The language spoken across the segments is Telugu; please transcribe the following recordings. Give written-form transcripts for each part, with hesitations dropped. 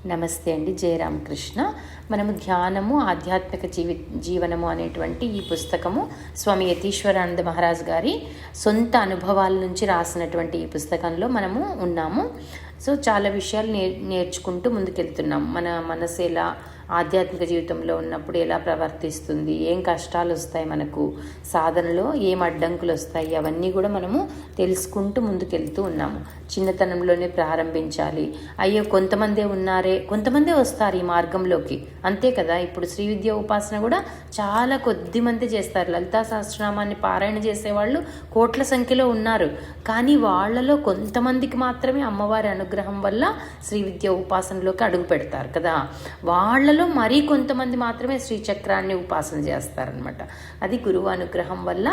నమస్తే అండి. జయరామకృష్ణ. మనము ధ్యానము ఆధ్యాత్మిక జీవనము అనేటువంటి ఈ పుస్తకము స్వామి యతీశ్వరానంద మహారాజ్ గారి సొంత అనుభవాల నుంచి రాసినటువంటి ఈ పుస్తకంలో మనము ఉన్నాము. సో చాలా విషయాలు నేర్చుకుంటూ ముందుకెళ్తున్నాం. మన మనసు ఎలా ఆధ్యాత్మిక జీవితంలో ఉన్నప్పుడు ఎలా ప్రవర్తిస్తుంది, ఏం కష్టాలు వస్తాయి, మనకు సాధనలో ఏం అడ్డంకులు వస్తాయి, అవన్నీ కూడా మనము తెలుసుకుంటూ ముందుకెళ్తూ ఉన్నాము. చిన్నతనంలోనే ప్రారంభించాలి. అయ్యో కొంతమందే ఉన్నారే, కొంతమందే వస్తారు ఈ మార్గంలోకి, అంతే కదా. ఇప్పుడు శ్రీ విద్య ఉపాసన కూడా చాలా కొద్ది మంది చేస్తారు. లలితా సహస్రనామాన్ని పారాయణ చేసేవాళ్ళు కోట్ల సంఖ్యలో ఉన్నారు. కానీ వాళ్ళలో కొంతమందికి మాత్రమే అమ్మవారి అనుగ్రహం వల్ల శ్రీ విద్య ఉపాసనలోకి అడుగు పెడతారు కదా. వాళ్ళలో మరీ కొంతమంది మాత్రమే శ్రీచక్రాన్ని ఉపాసన చేస్తారనమాట. అది గురువు అనుగ్రహం వల్ల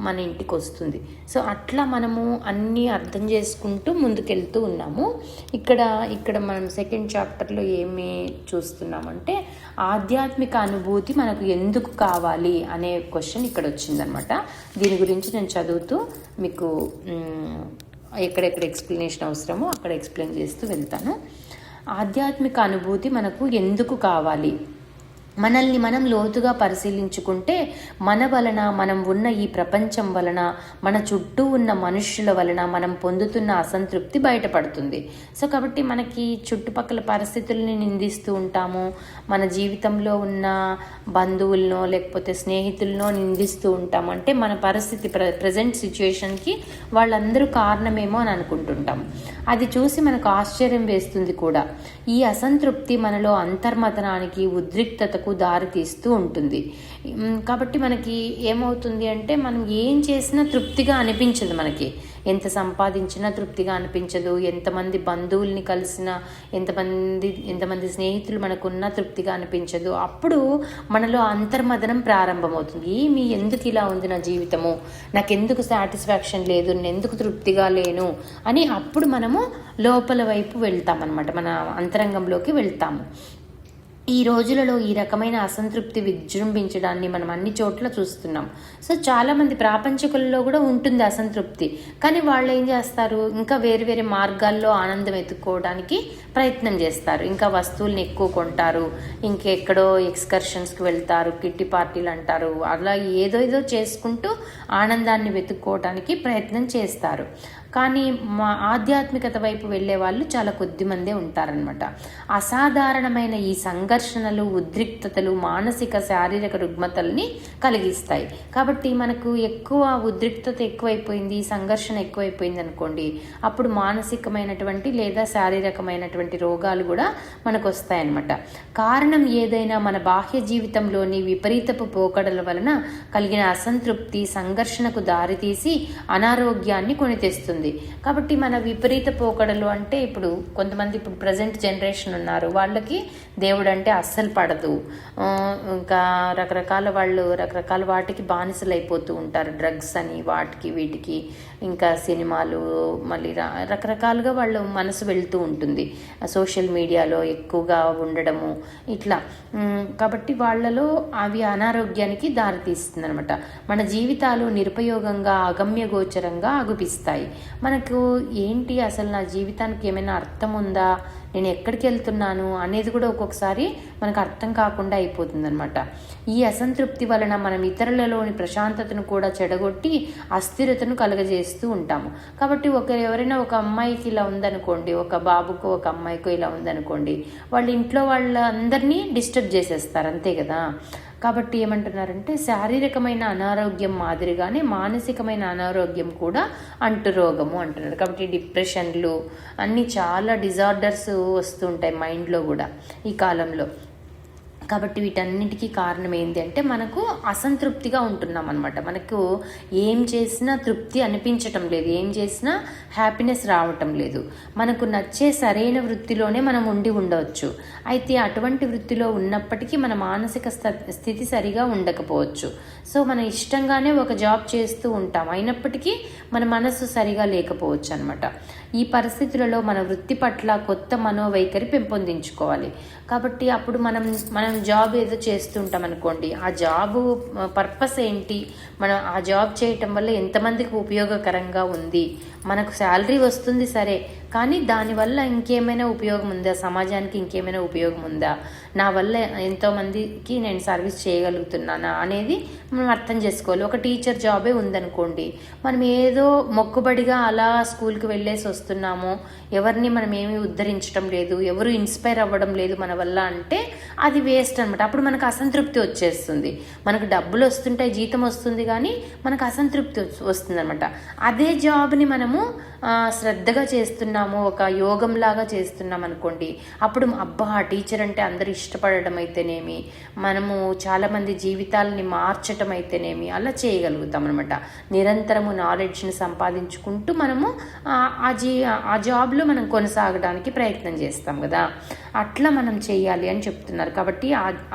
మన ఇంటికి వస్తుంది. సో అట్లా మనము అన్నీ అర్థం చేసుకుంటూ ముందుకెళ్తూ ఉన్నాము. ఇక్కడ మనం సెకండ్ చాప్టర్లో ఏమి చూస్తున్నామంటే ఆధ్యాత్మిక అనుభూతి మనకు ఎందుకు కావాలి అనే క్వశ్చన్ ఇక్కడ వచ్చిందనమాట. దీని గురించి నేను చదువుతూ మీకు ఎక్కడెక్కడ ఎక్స్ప్లెనేషన్ అవసరమో అక్కడ ఎక్స్ప్లెయిన్ చేస్తూ వెళ్తాను. ఆధ్యాత్మిక అనుభూతి మనకు ఎందుకు కావాలి? మనల్ని మనం లోతుగా పరిశీలించుకుంటే మన వలన, మనం ఉన్న ఈ ప్రపంచం వలన, మన చుట్టూ ఉన్న మనుష్యుల వలన మనం పొందుతున్న అసంతృప్తి బయటపడుతుంది. సో కాబట్టి మనకి చుట్టుపక్కల పరిస్థితుల్ని నిందిస్తూ ఉంటాము. మన జీవితంలో ఉన్న బంధువులనో లేకపోతే స్నేహితులనో నిందిస్తూ ఉంటాము. అంటే మన పరిస్థితి ప్రజెంట్ సిచ్యుయేషన్కి వాళ్ళందరూ కారణమేమో అని అనుకుంటుంటాం. అది చూసి మనకు ఆశ్చర్యం వేస్తుంది కూడా. ఈ అసంతృప్తి మనలో అంతర్మథనానికి, ఉద్రిక్తతకు దారితీస్తూ ఉంటుంది. కాబట్టి మనకి ఏమవుతుంది అంటే మనం ఏం చేసినా తృప్తిగా అనిపించదు. మనకి ఎంత సంపాదించినా తృప్తిగా అనిపించదు. ఎంతమంది బంధువుల్ని కలిసినా, ఎంతమంది స్నేహితులు మనకున్నా తృప్తిగా అనిపించదు. అప్పుడు మనలో అంతర్మదనం ప్రారంభమవుతుంది. ఎందుకు ఇలా ఉంది నా జీవితము, నాకెందుకు సాటిస్ఫాక్షన్ లేదు, నేను ఎందుకు తృప్తిగా లేను అని అప్పుడు మనము లోపల వైపు వెళ్తామన్నమాట. మన అంతరంగంలోకి వెళ్తాము. ఈ రోజులలో ఈ రకమైన అసంతృప్తి విజృంభించడాన్ని మనం అన్ని చోట్ల చూస్తున్నాం. సో చాలామంది ప్రాపంచికులలో కూడా ఉంటుంది అసంతృప్తి. కానీ వాళ్ళు ఏం చేస్తారు, ఇంకా వేరు వేరే మార్గాల్లో ఆనందం ఎత్తుక్కోవడానికి ప్రయత్నం చేస్తారు. ఇంకా వస్తువుల్ని ఎక్కువ కొంటారు, ఇంకెక్కడో ఎక్స్కర్షన్స్కి వెళ్తారు, కిట్టి పార్టీలు అంటారు. అలా ఏదో చేసుకుంటూ ఆనందాన్ని వెతుక్కోవడానికి ప్రయత్నం చేస్తారు. కానీ మా ఆధ్యాత్మికత వైపు వెళ్ళే వాళ్ళు చాలా కొద్ది మందే ఉంటారనమాట. అసాధారణమైన ఈ సంఘర్షణలు, ఉద్రిక్తతలు మానసిక, శారీరక రుగ్మతల్ని కలిగిస్తాయి. కాబట్టి మనకు ఎక్కువ ఉద్రిక్తత ఎక్కువైపోయింది, సంఘర్షణ ఎక్కువైపోయింది అనుకోండి, అప్పుడు మానసికమైనటువంటి లేదా శారీరకమైనటువంటి రోగాలు కూడా మనకు వస్తాయన్నమాట. కారణం ఏదైనా మన బాహ్య జీవితంలోని విపరీతపు పోకడల వలన కలిగిన అసంతృప్తి సంఘర్షణకు దారితీసి అనారోగ్యాన్ని కొని తెస్తుంది. కాబట్టి మన విపరీత పోకడలు అంటే ఇప్పుడు కొంతమంది ప్రజెంట్ జనరేషన్ ఉన్నారు, వాళ్ళకి దేవుడు అంటే అస్సలు పడదు. ఇంకా రకరకాల వాటికి బానిసలు అయిపోతూ ఉంటారు. డ్రగ్స్ అని వాటికి వీటికి, ఇంకా సినిమాలు, మళ్ళీ రకరకాలుగా వాళ్ళు మనసు వెళ్తూ ఉంటుంది. సోషల్ మీడియాలో ఎక్కువగా ఉండడము ఇట్లా. కాబట్టి వాళ్ళలో అవి అనారోగ్యానికి దారితీస్తుంది అనమాట. మన జీవితాలు నిరుపయోగంగా, అగమ్యగోచరంగా అగుపిస్తాయి. మనకు ఏంటి అసలు నా జీవితానికి ఏమైనా అర్థం ఉందా, నేను ఎక్కడికి వెళ్తున్నాను అనేది కూడా ఒక్కొక్కసారి మనకు అర్థం కాకుండా అయిపోతుంది అనమాట. ఈ అసంతృప్తి వలన మనం ఇతరులలోని ప్రశాంతతను కూడా చెడగొట్టి అస్థిరతను కలుగజేస్తూ ఉంటాము. కాబట్టి ఎవరైనా ఒక అమ్మాయికి ఇలా ఉందనుకోండి, ఒక బాబుకో ఒక అమ్మాయికో ఇలా ఉందనుకోండి, వాళ్ళ ఇంట్లో వాళ్ళందరినీ డిస్టర్బ్ చేసేస్తారు, అంతే కదా. కాబట్టి ఏమంటున్నారంటే శారీరకమైన అనారోగ్యం మాదిరిగానే మానసికమైన అనారోగ్యం కూడా అంటురోగము అంటున్నారు. కాబట్టి డిప్రెషన్లు అన్నీ చాలా డిజార్డర్స్ వస్తుంటాయి మైండ్లో కూడా ఈ కాలంలో. కాబట్టి వీటన్నిటికీ కారణం ఏంటి అంటే మనకు అసంతృప్తిగా ఉంటున్నాం అనమాట. మనకు ఏం చేసినా తృప్తి అనిపించటం లేదు, ఏం చేసినా హ్యాపీనెస్ రావటం లేదు. మనకు నచ్చే సరైన వృత్తిలోనే మనం ఉండవచ్చు. అయితే అటువంటి వృత్తిలో ఉన్నప్పటికీ మన మానసిక స్థితి సరిగా ఉండకపోవచ్చు. సో మన ఇష్టంగానే ఒక జాబ్ చేస్తూ ఉంటాం, అయినప్పటికీ మన మనసు సరిగా లేకపోవచ్చు అనమాట. ఈ పరిస్థితులలో మన వృత్తి పట్ల కొత్త మనోవైఖరి పెంపొందించుకోవాలి. కాబట్టి అప్పుడు మనం జాబ్ ఏదో చేస్తుంటాం అనుకోండి, ఆ జాబు పర్పస్ ఏంటి, మనం ఆ జాబ్ చేయటం వల్ల ఎంతమందికి ఉపయోగకరంగా ఉంది, మనకు శాలరీ వస్తుంది సరే, కానీ దానివల్ల ఇంకేమైనా ఉపయోగం ఉందా, సమాజానికి ఇంకేమైనా ఉపయోగం ఉందా, నా వల్ల ఎంతోమందికి నేను సర్వీస్ చేయగలుగుతున్నానా అనేది మనం అర్థం చేసుకోవాలి. ఒక టీచర్ జాబే ఉందనుకోండి, మనం ఏదో మొక్కుబడిగా అలా స్కూల్కి వెళ్ళేసి వస్తున్నాము, ఎవరిని మనం ఏమీ ఉద్ధరించడం లేదు, ఎవరు ఇన్స్పైర్ అవ్వడం లేదు మన వల్ల అంటే అది వేస్ట్ అనమాట. అప్పుడు మనకు అసంతృప్తి వచ్చేస్తుంది. మనకు డబ్బులు వస్తుంటాయి, జీతం వస్తుంది, కానీ మనకు అసంతృప్తి వస్తుంది అనమాట. అదే జాబ్ని మనము శ్రద్ధగా చేస్తున్నాము, ఒక యోగంలాగా చేస్తున్నాం అనుకోండి, అప్పుడు అబ్బా టీచర్ అంటే అందరు ఇష్టపడడం అయితేనేమి, మనము చాలామంది జీవితాలని మార్చటం అయితేనేమి అలా చేయగలుగుతాం అనమాట. నిరంతరము నాలెడ్జ్ని సంపాదించుకుంటూ మనము ఆ జాబ్లో మనం కొనసాగడానికి ప్రయత్నం చేస్తాం కదా, అట్లా మనం చేయాలి అని చెప్తున్నారు. కాబట్టి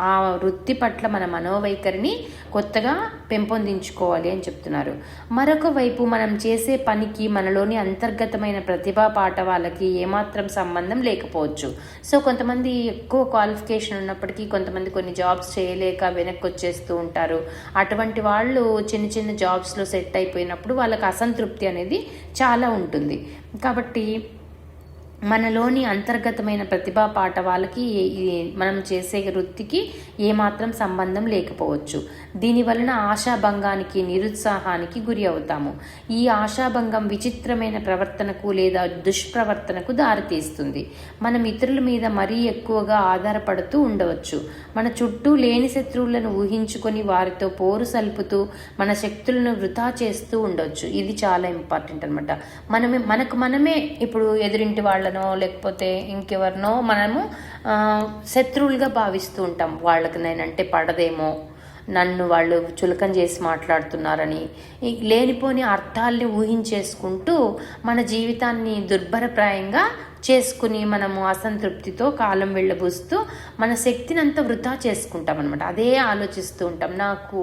ఆ వృత్తి పట్ల మన మనోవైఖరిని కొత్తగా పెంపొందించుకోవాలి అని చెప్తున్నారు. మరొక వైపు మనం చేసే పనికి మనలోని అంతర్గతమైన ప్రతిభా పాఠవాలకి ఏమాత్రం సంబంధం లేకపోవచ్చు. సో కొంతమంది ఎక్కువ క్వాలిఫికేషన్ ఉన్నప్పటికీ కొంతమంది కొన్ని జాబ్స్ చేయలేక వెనక్కి వచ్చేస్తూ ఉంటారు. అటువంటి వాళ్ళు చిన్న చిన్న జాబ్స్లో సెట్ అయిపోయినప్పుడు వాళ్ళకి అసంతృప్తి అనేది చాలా ఉంటుంది. కాబట్టి మనలోని అంతర్గతమైన ప్రతిభా పాఠవాలకి మనం చేసే వృత్తికి ఏమాత్రం సంబంధం లేకపోవచ్చు. దీనివలన ఆశాభంగానికి, నిరుత్సాహానికి గురి అవుతాము. ఈ ఆశాభంగం విచిత్రమైన ప్రవర్తనకు లేదా దుష్ప్రవర్తనకు దారితీస్తుంది. మనం ఇతరుల మీద మరీ ఎక్కువగా ఆధారపడుతూ ఉండవచ్చు. మన చుట్టూ లేని శత్రువులను ఊహించుకొని వారితో పోరు సల్పుతూ మన శక్తులను వృధా చేస్తూ ఉండవచ్చు. ఇది చాలా ఇంపార్టెంట్ అనమాట. మనమే ఇప్పుడు ఎదురింటి వాళ్ళ లేకపోతే ఇంకెవరినో మనము శత్రువులుగా భావిస్తూ ఉంటాం. వాళ్ళకి నేనంటే పడదేమో, నన్ను వాళ్ళు చులకన చేసి మాట్లాడుతున్నారని లేనిపోని అర్థాలని ఊహించేసుకుంటూ మన జీవితాన్ని దుర్భరప్రాయంగా చేసుకుని మనము అసంతృప్తితో కాలం వెళ్ళబూస్తూ మన శక్తిని అంతా వృధా చేసుకుంటాం అనమాట. అదే ఆలోచిస్తూ ఉంటాం. నాకు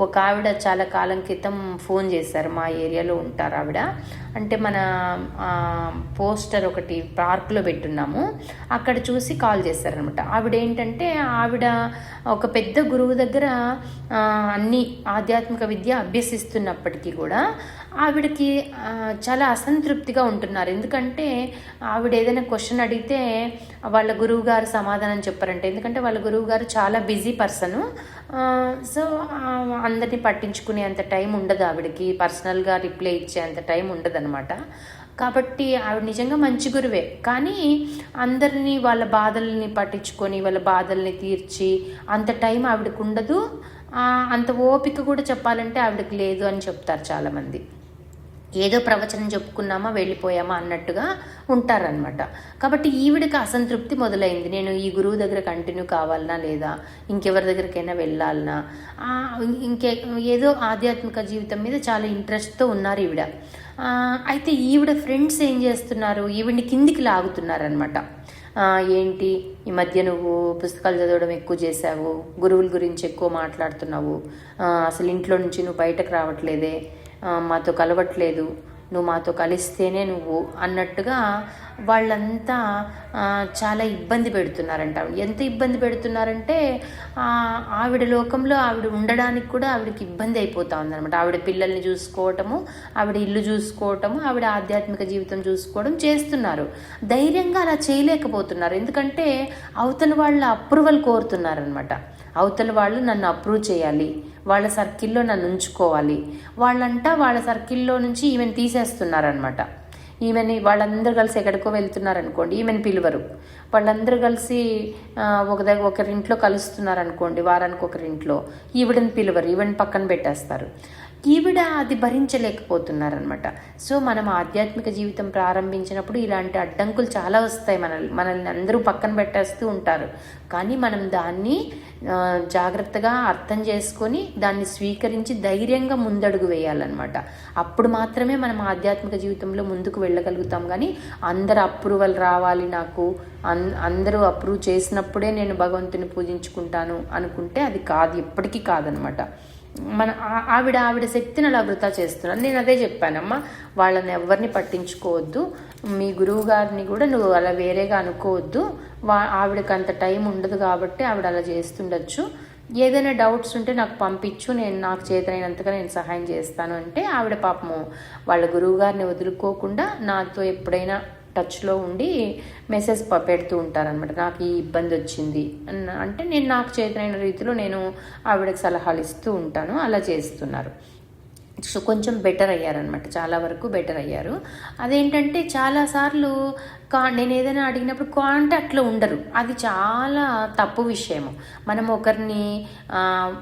ఒక ఆవిడ చాలా కాలం క్రితం ఫోన్ చేశారు. మా ఏరియాలో ఉంటారు ఆవిడ. అంటే మన పోస్టర్ ఒకటి పార్క్లో పెట్టున్నాము, అక్కడ చూసి కాల్ చేశారనమాట. ఆవిడ ఏంటంటే ఆవిడ ఒక పెద్ద గురువు దగ్గర అన్ని ఆధ్యాత్మిక విద్య అభ్యసిస్తున్నప్పటికీ కూడా ఆవిడకి చాలా అసంతృప్తిగా ఉంటున్నారు. ఎందుకంటే ఆవిడ ఏదైనా క్వశ్చన్ అడిగితే వాళ్ళ గురువు గారు సమాధానం చెప్పారంటే, ఎందుకంటే వాళ్ళ గురువు గారు చాలా బిజీ పర్సను. సో అందరినీ పట్టించుకునే అంత టైం ఉండదు ఆవిడకి, పర్సనల్గా రిప్లై ఇచ్చే అంత టైం ఉండదు అనమాట. కాబట్టి ఆవిడ నిజంగా మంచి గురువే, కానీ అందరినీ వాళ్ళ బాధల్ని పట్టించుకొని వాళ్ళ బాధల్ని తీర్చి అంత టైం ఆవిడకు ఉండదు. అంత ఓపిక కూడా చెప్పాలంటే ఆవిడకి లేదు అని చెప్తారు చాలామంది. ఏదో ప్రవచనం చెప్పుకున్నామా వెళ్ళిపోయామా అన్నట్టుగా ఉంటారనమాట. కాబట్టి ఈవిడికి అసంతృప్తి మొదలైంది. నేను ఈ గురువు దగ్గర కంటిన్యూ కావాలనా లేదా, ఇంకెవరి దగ్గరికైనా వెళ్ళాలనా, ఏదో ఆధ్యాత్మిక జీవితం మీద చాలా ఇంట్రెస్ట్తో ఉన్నారు ఈవిడ. అయితే ఈవిడ ఫ్రెండ్స్ ఏం చేస్తున్నారు, ఈవిడిని కిందికి లాగుతున్నారనమాట. ఏంటి ఈ మధ్య నువ్వు పుస్తకాలు చదవడం ఎక్కువ చేసావు, గురువుల గురించి ఎక్కువ మాట్లాడుతున్నావు, అసలు ఇంట్లో నుంచి నువ్వు బయటకు రావట్లేదే, మాతో కలవట్లేదు, నువ్వు మాతో కలిస్తేనే నువ్వు అన్నట్టుగా వాళ్ళంతా చాలా ఇబ్బంది పెడుతున్నారంట. ఎంత ఇబ్బంది పెడుతున్నారంటే ఆవిడ లోకంలో ఆవిడ ఉండడానికి కూడా ఆవిడకి ఇబ్బంది అయిపోతా ఉందన్నమాట. ఆవిడ పిల్లల్ని చూసుకోవటము, ఆవిడ ఇల్లు చూసుకోవటము, ఆవిడ ఆధ్యాత్మిక జీవితం చూసుకోవడం చేస్తున్నారు. ధైర్యంగా అలా చేయలేకపోతున్నారు. ఎందుకంటే అవతల వాళ్ళ అప్రూవల్ కోరుతున్నారనమాట. అవతల వాళ్ళు నన్ను అప్రూవ్ చేయాలి, వాళ్ళ సర్కిల్లో నన్ను ఉంచుకోవాలి. వాళ్ళ సర్కిల్లో నుంచి ఈమెను తీసేస్తున్నారనమాట. ఈమెని వాళ్ళందరూ కలిసి ఎక్కడికో వెళ్తున్నారనుకోండి, ఈమెను పిలువరు. వాళ్ళందరూ కలిసి ఒకరింట్లో కలుస్తున్నారనుకోండి, వారానికి ఒకరింట్లో, ఈవిడని పిలువరు, ఈవిడని పక్కన పెట్టేస్తారు. ఈవిడ అది భరించలేకపోతున్నారనమాట. సో మనం ఆధ్యాత్మిక జీవితం ప్రారంభించినప్పుడు ఇలాంటి అడ్డంకులు చాలా వస్తాయి. మనల్ని అందరూ పక్కన పెట్టేస్తూ ఉంటారు. కానీ మనం దాన్ని జాగ్రత్తగా అర్థం చేసుకొని దాన్ని స్వీకరించి ధైర్యంగా ముందడుగు వేయాలన్నమాట. అప్పుడు మాత్రమే మనం ఆధ్యాత్మిక జీవితంలో ముందుకు వెళ్ళగలుగుతాం. కానీ అందరు అప్రూవల్ రావాలి నాకు, అందరూ అప్రూవ్ చేసినప్పుడే నేను భగవంతుని పూజించుకుంటాను అనుకుంటే అది కాదు, ఎప్పటికీ కాదనమాట. ఆవిడ శక్తిని అలా వృధా చేస్తున్నాను. నేను అదే చెప్పానమ్మా, వాళ్ళని ఎవరిని పట్టించుకోవద్దు, మీ గురువు గారిని కూడా నువ్వు అలా వేరేగా అనుకోవద్దు, ఆవిడకి అంత టైం ఉండదు కాబట్టి ఆవిడ అలా చేస్తుండొచ్చు, ఏదైనా డౌట్స్ ఉంటే నాకు పంపించు, నేను నాకు చేతనైనంతగా నేను సహాయం చేస్తాను అంటే ఆవిడ పాపము వాళ్ళ గురువు గారిని వదులుకోకుండా నాతో ఎప్పుడైనా టచ్లో ఉండి మెసేజ్ పెడుతూ ఉంటారనమాట. నాకు ఈ ఇబ్బంది వచ్చింది అంటే నేను నాకు చేతనైన రీతిలో నేను ఆవిడకి సలహాలు ఇస్తూ ఉంటాను. అలా చేస్తున్నారు. సో కొంచెం బెటర్ అయ్యారనమాట, చాలా వరకు బెటర్ అయ్యారు. అదేంటంటే చాలాసార్లు నేను ఏదైనా అడిగినప్పుడు కాంటాక్ట్లో ఉండరు. అది చాలా తప్పు విషయము. మనం ఒకరిని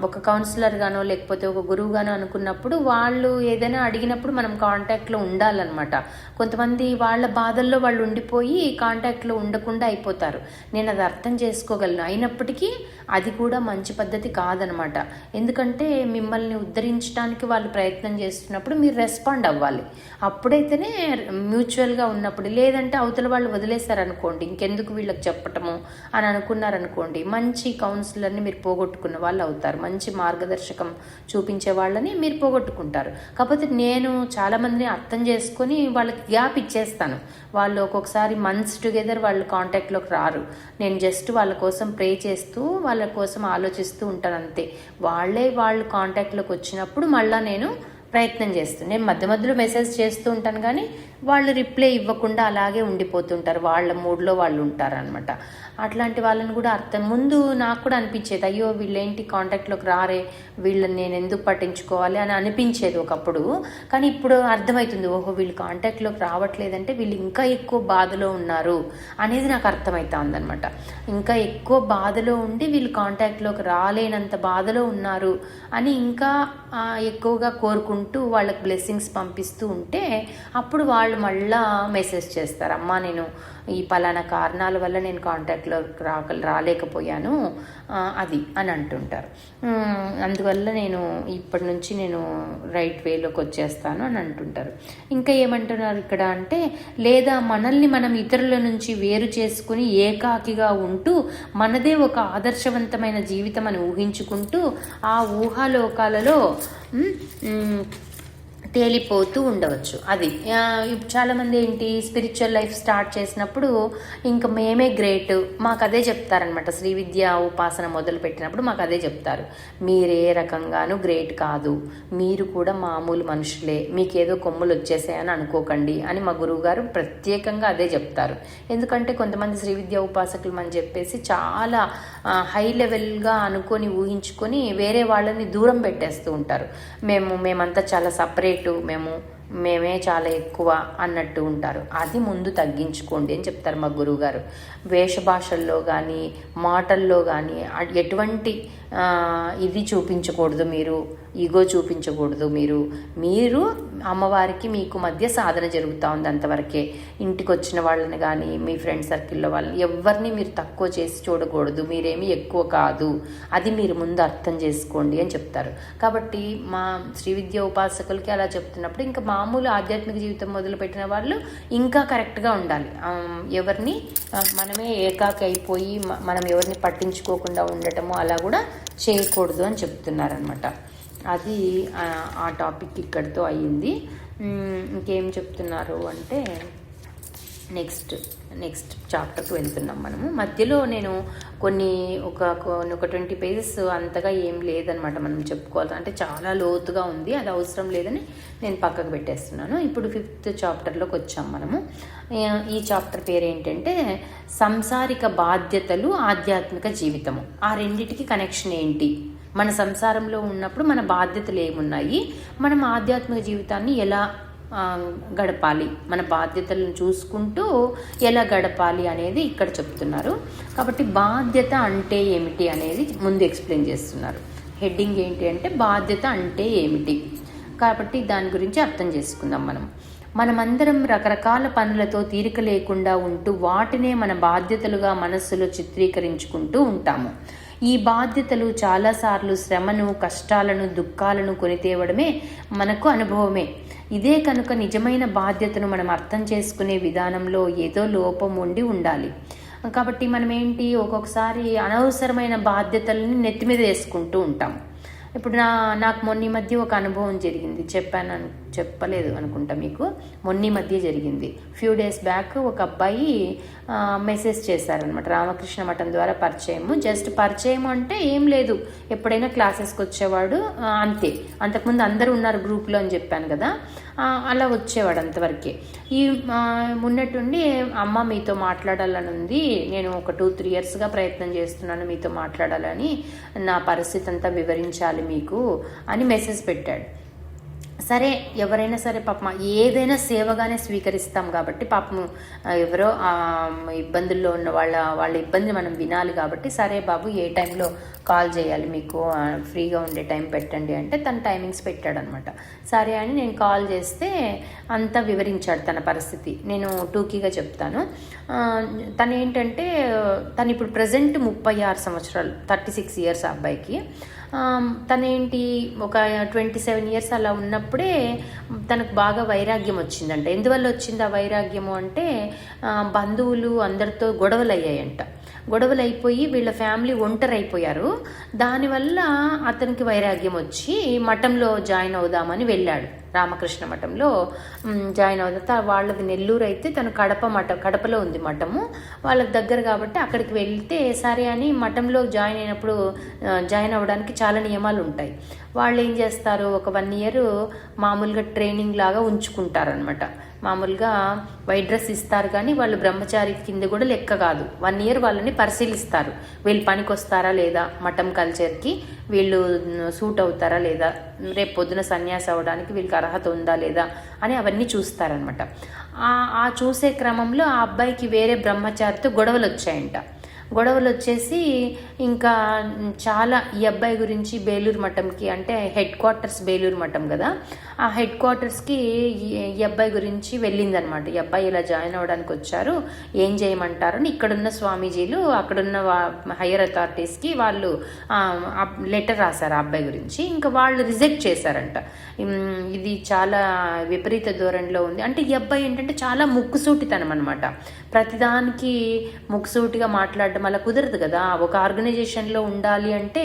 ఒక కౌన్సిలర్గానో లేకపోతే ఒక గురువుగానో అనుకున్నప్పుడు వాళ్ళు ఏదైనా అడిగినప్పుడు మనం కాంటాక్ట్లో ఉండాలన్నమాట. కొంతమంది వాళ్ళ బాధల్లో వాళ్ళు ఉండిపోయి కాంటాక్ట్లో ఉండకుండా అయిపోతారు. నేను అది అర్థం చేసుకోగలను. అయినప్పటికీ అది కూడా మంచి పద్ధతి కాదనమాట. ఎందుకంటే మిమ్మల్ని ఉద్ధరించడానికి వాళ్ళు ప్రయత్నం చేస్తున్నప్పుడు మీరు రెస్పాండ్ అవ్వాలి. అప్పుడైతేనే మ్యూచువల్గా ఉన్నప్పుడు. లేదంటే అవతల వాళ్ళు వదిలేశారనుకోండి, ఇంకెందుకు వీళ్ళకి చెప్పటము అని అనుకున్నారనుకోండి, మంచి కౌన్సిలర్ని మీరు పోగొట్టుకున్న వాళ్ళు అవుతారు. మంచి మార్గదర్శకం చూపించే వాళ్ళని మీరు పోగొట్టుకుంటారు. కాకపోతే నేను చాలామందిని అర్థం చేసుకొని వాళ్ళకి గ్యాప్ ఇచ్చేస్తాను. వాళ్ళు ఒక్కొక్కసారి మంత్స్ టుగెదర్ వాళ్ళు కాంటాక్ట్లోకి రారు. నేను జస్ట్ వాళ్ళ కోసం ప్రే చేస్తూ వాళ్ళ కోసం ఆలోచిస్తూ ఉంటాను అంతే. వాళ్ళు కాంటాక్ట్లోకి వచ్చినప్పుడు మళ్ళీ నేను ప్రయత్నం చేస్తాను. నేను మధ్య మధ్యలో మెసేజ్ చేస్తూ ఉంటాను, కానీ వాళ్ళు రిప్లై ఇవ్వకుండా అలాగే ఉండిపోతుంటారు. వాళ్ళ మూడ్లో వాళ్ళు ఉంటారు అనమాట. అట్లాంటి వాళ్ళని కూడా ముందు నాకు కూడా అనిపించేది, అయ్యో వీళ్ళేంటి కాంటాక్ట్లోకి రారే, వీళ్ళని నేను ఎందుకు పట్టించుకోవాలి అని అనిపించేది ఒకప్పుడు. కానీ ఇప్పుడు అర్థమవుతుంది, ఓహో వీళ్ళు కాంటాక్ట్లోకి రావట్లేదంటే వీళ్ళు ఇంకా ఎక్కువ బాధలో ఉన్నారు అనేది నాకు అర్థమవుతా ఉందన్నమాట. ఇంకా ఎక్కువ బాధలో ఉండి వీళ్ళు కాంటాక్ట్లోకి రాలేనంత బాధలో ఉన్నారు అని ఇంకా ఎక్కువగా కోరుకుంటూ వాళ్ళకి బ్లెస్సింగ్స్ పంపిస్తూ ఉంటే అప్పుడు వాళ్ళు మళ్ళా మెసేజ్ చేస్తారు, అమ్మా నేను ఈ పలానా కారణాల వల్ల నేను కాంటాక్ట్లో రాలేకపోయాను అది అని అంటుంటారు. అందువల్ల నేను ఇప్పటి నుంచి నేను రైట్ వేలోకి వచ్చేస్తాను అని అంటుంటారు. ఇంకా ఏమంటున్నారు ఇక్కడ అంటే, లేదా మనల్ని మనం ఇతరుల నుంచి వేరు చేసుకుని ఏకాకిగా ఉంటూ మనదే ఒక ఆదర్శవంతమైన జీవితం అని ఊహించుకుంటూ ఆ ఊహాలోకాలలో తేలిపోతూ ఉండవచ్చు. అది చాలామంది ఏంటి స్పిరిచువల్ లైఫ్ స్టార్ట్ చేసినప్పుడు ఇంకా మేమే గ్రేట్, మాకు అదే చెప్తారనమాట. శ్రీ విద్య ఉపాసన మొదలు పెట్టినప్పుడు మాకు అదే చెప్తారు, మీరే రకంగాను గ్రేట్ కాదు, మీరు కూడా మామూలు మనుషులే, మీకేదో కొమ్ములు వచ్చేసాయని అనుకోకండి అని మా గురువుగారు ప్రత్యేకంగా అదే చెప్తారు. ఎందుకంటే కొంతమంది శ్రీ విద్య ఉపాసకులు అని చెప్పేసి చాలా హై లెవెల్గా అనుకొని ఊహించుకొని వేరే వాళ్ళని దూరం పెట్టేస్తూ ఉంటారు. మేమంతా చాలా సపరేట్, మేమే చాలా ఎక్కువ అన్నట్టు ఉంటారు. అది ముందు తగ్గించుకోండి అని చెప్తారు మా గురువుగారు. వేషభాషల్లో కానీ మాటల్లో కానీ ఎటువంటి ఇది చూపించకూడదు, మీరు ఈగో చూపించకూడదు. మీరు అమ్మవారికి మీకు మధ్య సాధన జరుగుతూ ఉంది అంతవరకే. ఇంటికి వచ్చిన వాళ్ళని కానీ మీ ఫ్రెండ్ సర్కిల్లో వాళ్ళని ఎవరిని మీరు తక్కువ చేసి చూడకూడదు, మీరేమీ ఎక్కువ కాదు, అది మీరు ముందు అర్థం చేసుకోండి అని చెప్తారు. కాబట్టి మా శ్రీ విద్య ఉపాసకులకి అలా చెప్తున్నప్పుడు ఇంకా మామూలు ఆధ్యాత్మిక జీవితం మొదలుపెట్టిన వాళ్ళు ఇంకా కరెక్ట్గా ఉండాలి. ఎవరిని మనమే ఏకాకి అయిపోయి మనం ఎవరిని పట్టించుకోకుండా ఉండటము అలా కూడా చేయకూడదు అని చెప్తున్నారనమాట. అది ఆ టాపిక్ ఇక్కడితో అయ్యింది. ఇంకేం చెప్తున్నారు అంటే నెక్స్ట్ చాప్టర్కి వెళ్తున్నాం మనము. మధ్యలో నేను ఒక 20 పేజెస్ అంతగా ఏం లేదనమాట మనం చెప్పుకోవాలి, అంటే చాలా లోతుగా ఉంది, అది అవసరం లేదని నేను పక్కకు పెట్టేస్తున్నాను. ఇప్పుడు 5th చాప్టర్లోకి వచ్చాం మనము. ఈ చాప్టర్ పేరు ఏంటంటే సంసారిక బాధ్యతలు ఆధ్యాత్మిక జీవితము. ఆ రెండిటికి కనెక్షన్ ఏంటి, మన సంసారంలో ఉన్నప్పుడు మన బాధ్యతలు ఏమున్నాయి, మనం ఆధ్యాత్మిక జీవితాన్ని ఎలా గడపాలి, మన బాధ్యతలను చూసుకుంటూ ఎలా గడపాలి అనేది ఇక్కడ చెప్తున్నారు. కాబట్టి బాధ్యత అంటే ఏమిటి అనేది ముందు ఎక్స్ప్లెయిన్ చేస్తున్నారు. హెడ్డింగ్ ఏంటి అంటే బాధ్యత అంటే ఏమిటి. కాబట్టి దాని గురించి అర్థం చేసుకుందాం. మనమందరం రకరకాల పనులతో తీరిక లేకుండా ఉంటూ వాటినే మన బాధ్యతలుగా మనస్సులో చిత్రీకరించుకుంటూ ఉంటాము. ఈ బాధ్యతలు చాలాసార్లు శ్రమను, కష్టాలను, దుఃఖాలను కొనితేవడమే మనకు అనుభవమే. ఇదే కనుక నిజమైన బాధ్యతను మనం అర్థం చేసుకునే విధానంలో ఏదో లోపం ఉండాలి. కాబట్టి మనం ఏంటి ఒక్కొక్కసారి అనవసరమైన బాధ్యతలని నెత్తి మీద వేసుకుంటూ ఉంటాం. ఇప్పుడు నాకు మొన్న మధ్య ఒక అనుభవం జరిగింది, చెప్పలేదు అనుకుంటా మీకు. మొన్న మధ్య జరిగింది. ఫ్యూ డేస్ బ్యాక్ ఒక అబ్బాయి మెసేజ్ చేశారనమాట. రామకృష్ణ మఠం ద్వారా పరిచయం. జస్ట్ పరిచయం అంటే ఏం లేదు, ఎప్పుడైనా క్లాసెస్కి వచ్చేవాడు అంతే. అంతకుముందు అందరూ ఉన్నారు గ్రూప్లో అని చెప్పాను కదా. అలా వచ్చేవాడు అంతవరకే. ఈ ఉన్నట్టుండి అమ్మ మీతో మాట్లాడాలని ఉంది, నేను ఒక 2-3 ఇయర్స్గా ప్రయత్నం చేస్తున్నాను మీతో మాట్లాడాలని, నా పరిస్థితి అంతా వివరించాలి మీకు అని మెసేజ్ పెట్టాడు. సరే, ఎవరైనా సరే పాపం ఏదైనా సేవగానే స్వీకరిస్తాం కాబట్టి పాపం ఎవరో ఇబ్బందుల్లో ఉన్న వాళ్ళ ఇబ్బంది మనం వినాలి కాబట్టి, సరే బాబు ఏ టైంలో కాల్ చేయాలి మీకు, ఫ్రీగా ఉండే టైం పెట్టండి అంటే తన టైమింగ్స్ పెట్టాడనమాట. సరే అని నేను కాల్ చేస్తే అంతా వివరించాడు తన పరిస్థితి. నేను టూకీగా చెప్తాను. తను ఏంటంటే తను ఇప్పుడు ప్రజెంట్ 36 సంవత్సరాలు, 36 ఇయర్స్ ఆ అబ్బాయికి. తనేంటి ఒక 27 ఇయర్స్ అలా ఉన్నప్పుడే తనకు బాగా వైరాగ్యం వచ్చిందంట. ఎందువల్ల వచ్చింది ఆ వైరాగ్యము అంటే, బంధువులు అందరితో గొడవలు అయ్యాయంట. గొడవలు అయిపోయి వీళ్ళ ఫ్యామిలీ ఒంటరి అయిపోయారు. దానివల్ల అతనికి వైరాగ్యం వచ్చి మఠంలో జాయిన్ అవుదామని వెళ్ళాడు. రామకృష్ణ మఠంలో జాయిన్ అవుతా, వాళ్ళది నెల్లూరు అయితే తను కడపలో ఉంది మఠము, వాళ్ళకి దగ్గర కాబట్టి అక్కడికి వెళ్తే సరే అని మఠంలో జాయిన్ అయినప్పుడు జాయిన్ అవ్వడానికి చాలా నియమాలు ఉంటాయి. వాళ్ళు ఏం చేస్తారు, ఒక 1 ఇయర్ మామూలుగా ట్రైనింగ్ లాగా ఉంచుకుంటారనమాట. మామూలుగా వైట్ డ్రెస్ ఇస్తారు కానీ వాళ్ళు బ్రహ్మచారి కింద కూడా లెక్క కాదు. 1 ఇయర్ వాళ్ళని పరిశీలిస్తారు, వీళ్ళు పనికి వస్తారా లేదా, మఠం కల్చర్కి వీళ్ళు సూట్ అవుతారా లేదా, రేపు పొద్దున సన్యాసి అవ్వడానికి వీళ్ళకి అర్హత ఉందా లేదా అని అవన్నీ చూస్తారనమాట. ఆ చూసే క్రమంలో ఆ అబ్బాయికి వేరే బ్రహ్మచారితో గొడవలు వచ్చాయంట. గొడవలు వచ్చేసి ఇంకా చాలా ఈ అబ్బాయి గురించి బేలూరు మఠంకి, అంటే హెడ్ క్వార్టర్స్ బేలూరు మఠం కదా, ఆ హెడ్ క్వార్టర్స్కి ఈ అబ్బాయి గురించి వెళ్ళిందనమాట. ఈ అబ్బాయి ఇలా జాయిన్ అవ్వడానికి వచ్చారు, ఏం చేయమంటారు అని ఇక్కడున్న స్వామీజీలు అక్కడున్న హయ్యర్ అథారిటీస్కి వాళ్ళు లెటర్ రాశారు ఆ అబ్బాయి గురించి. ఇంకా వాళ్ళు రిజెక్ట్ చేశారంట. ఇది చాలా విపరీత ధోరణిలో ఉంది అంటే, ఈ అబ్బాయి ఏంటంటే చాలా ముక్కుసూటితనం అనమాట. ప్రతిదానికి ముక్కుసూటిగా మాట్లాడడం అలా కుదరదు కదా. ఒక ఆర్గనైజేషన్లో ఉండాలి అంటే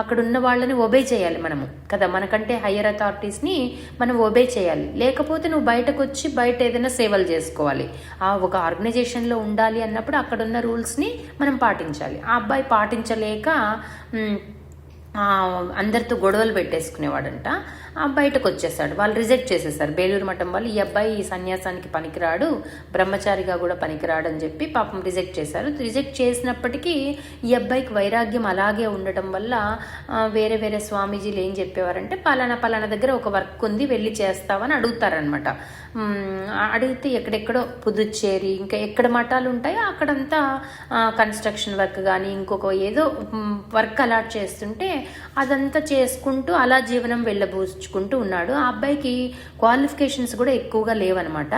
అక్కడ ఉన్న వాళ్ళని ఒబే చేయాలి మనము కదా, మనకంటే హయ్యర్ అథారిటీస్ని మనం ఒబే చేయాలి. లేకపోతే నువ్వు బయటకు వచ్చి బయట ఏదైనా సేవలు చేసుకోవాలి. ఒక ఆర్గనైజేషన్లో ఉండాలి అన్నప్పుడు అక్కడ ఉన్న రూల్స్ని మనం పాటించాలి. ఆ అబ్బాయి పాటించలేక అందరితో గొడవలు పెట్టేసుకునేవాడంట. బయటకు వచ్చేసాడు. వాళ్ళు రిజెక్ట్ చేసేసారు బేలూరు మఠం వాళ్ళు. ఈ అబ్బాయి ఈ సన్యాసానికి పనికిరాడు, బ్రహ్మచారిగా కూడా పనికిరాడు అని చెప్పి పాపం రిజెక్ట్ చేశారు. రిజెక్ట్ చేసినప్పటికీ ఈ అబ్బాయికి వైరాగ్యం అలాగే ఉండటం వల్ల వేరే వేరే స్వామీజీలు ఏం చెప్పేవారంటే, పలానా దగ్గర ఒక వర్క్ ఉంది, వెళ్ళి చేస్తావని అడుగుతారనమాట. అడిగితే ఎక్కడెక్కడో పుదుచ్చేరి ఇంకా ఎక్కడ మఠాలు ఉంటాయో అక్కడంతా కన్స్ట్రక్షన్ వర్క్ కానీ ఇంకొక ఏదో వర్క్ అలాట్ చేస్తుంటే అదంతా చేసుకుంటూ అలా జీవనం వెళ్ళబూచుకుంటూ ఉన్నాడు. ఆ అబ్బాయికి క్వాలిఫికేషన్స్ కూడా ఎక్కువగా లేవన్నమాట.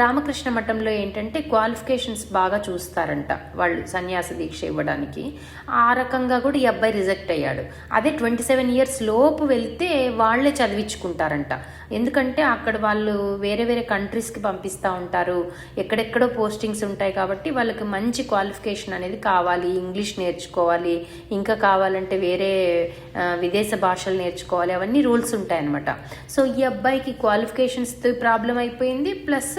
రామకృష్ణ మఠంలో ఏంటంటే క్వాలిఫికేషన్స్ బాగా చూస్తారంట వాళ్ళు సన్యాస దీక్ష ఇవ్వడానికి. ఆ రకంగా కూడా ఈ అబ్బాయి రిజెక్ట్ అయ్యాడు. అదే 27 ఇయర్స్ లోపు వెళ్తే వాళ్ళే చదివించుకుంటారంట. ఎందుకంటే అక్కడ వాళ్ళు వేరే వేరే కంట్రీస్కి పంపిస్తూ ఉంటారు, ఎక్కడెక్కడో పోస్టింగ్స్ ఉంటాయి కాబట్టి వాళ్ళకి మంచి క్వాలిఫికేషన్ అనేది కావాలి. ఇంగ్లీష్ నేర్చుకోవాలి, ఇంకా కావాలంటే వేరే విదేశ భాషలు నేర్చుకోవాలి, అవన్నీ రూల్స్ ఉంటాయన్నమాట. సో ఈ అబ్బాయికి క్వాలిఫికేషన్స్ ప్రాబ్లం అయిపోయింది, ప్లస్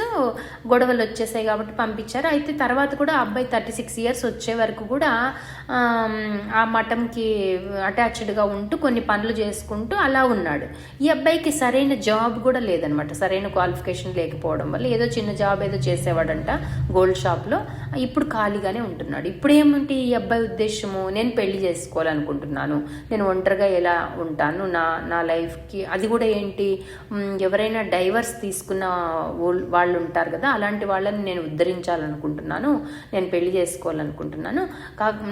గొడవలు వచ్చేసాయి కాబట్టి పంపించారు. అయితే తర్వాత కూడా అబ్బాయి 36 ఇయర్స్ వచ్చే వరకు కూడా ఆ మఠంకి అటాచ్డ్గా ఉంటూ కొన్ని పనులు చేసుకుంటూ అలా ఉన్నాడు. ఈ అబ్బాయికి సరైన జాబ్ కూడా లేదనమాట. సరైన క్వాలిఫికేషన్ లేకపోవడం వల్ల ఏదో చిన్న జాబ్ ఏదో చేసేవాడంట గోల్డ్ షాప్లో. ఇప్పుడు ఖాళీగానే ఉంటున్నాడు. ఇప్పుడు ఏమిటి ఈ అబ్బాయి ఉద్దేశము, నేను పెళ్లి చేసుకోవాలనుకుంటున్నాను, నేను ఒంటరిగా ఎలా ఉంటాను నా లైఫ్కి. అది కూడా ఏంటి, ఎవరైనా డైవర్స్ తీసుకున్న వాళ్ళు ఉంటారు కదా, అలాంటి వాళ్ళని నేను ఉద్ధరించాలనుకుంటున్నాను, నేను పెళ్లి చేసుకోవాలనుకుంటున్నాను.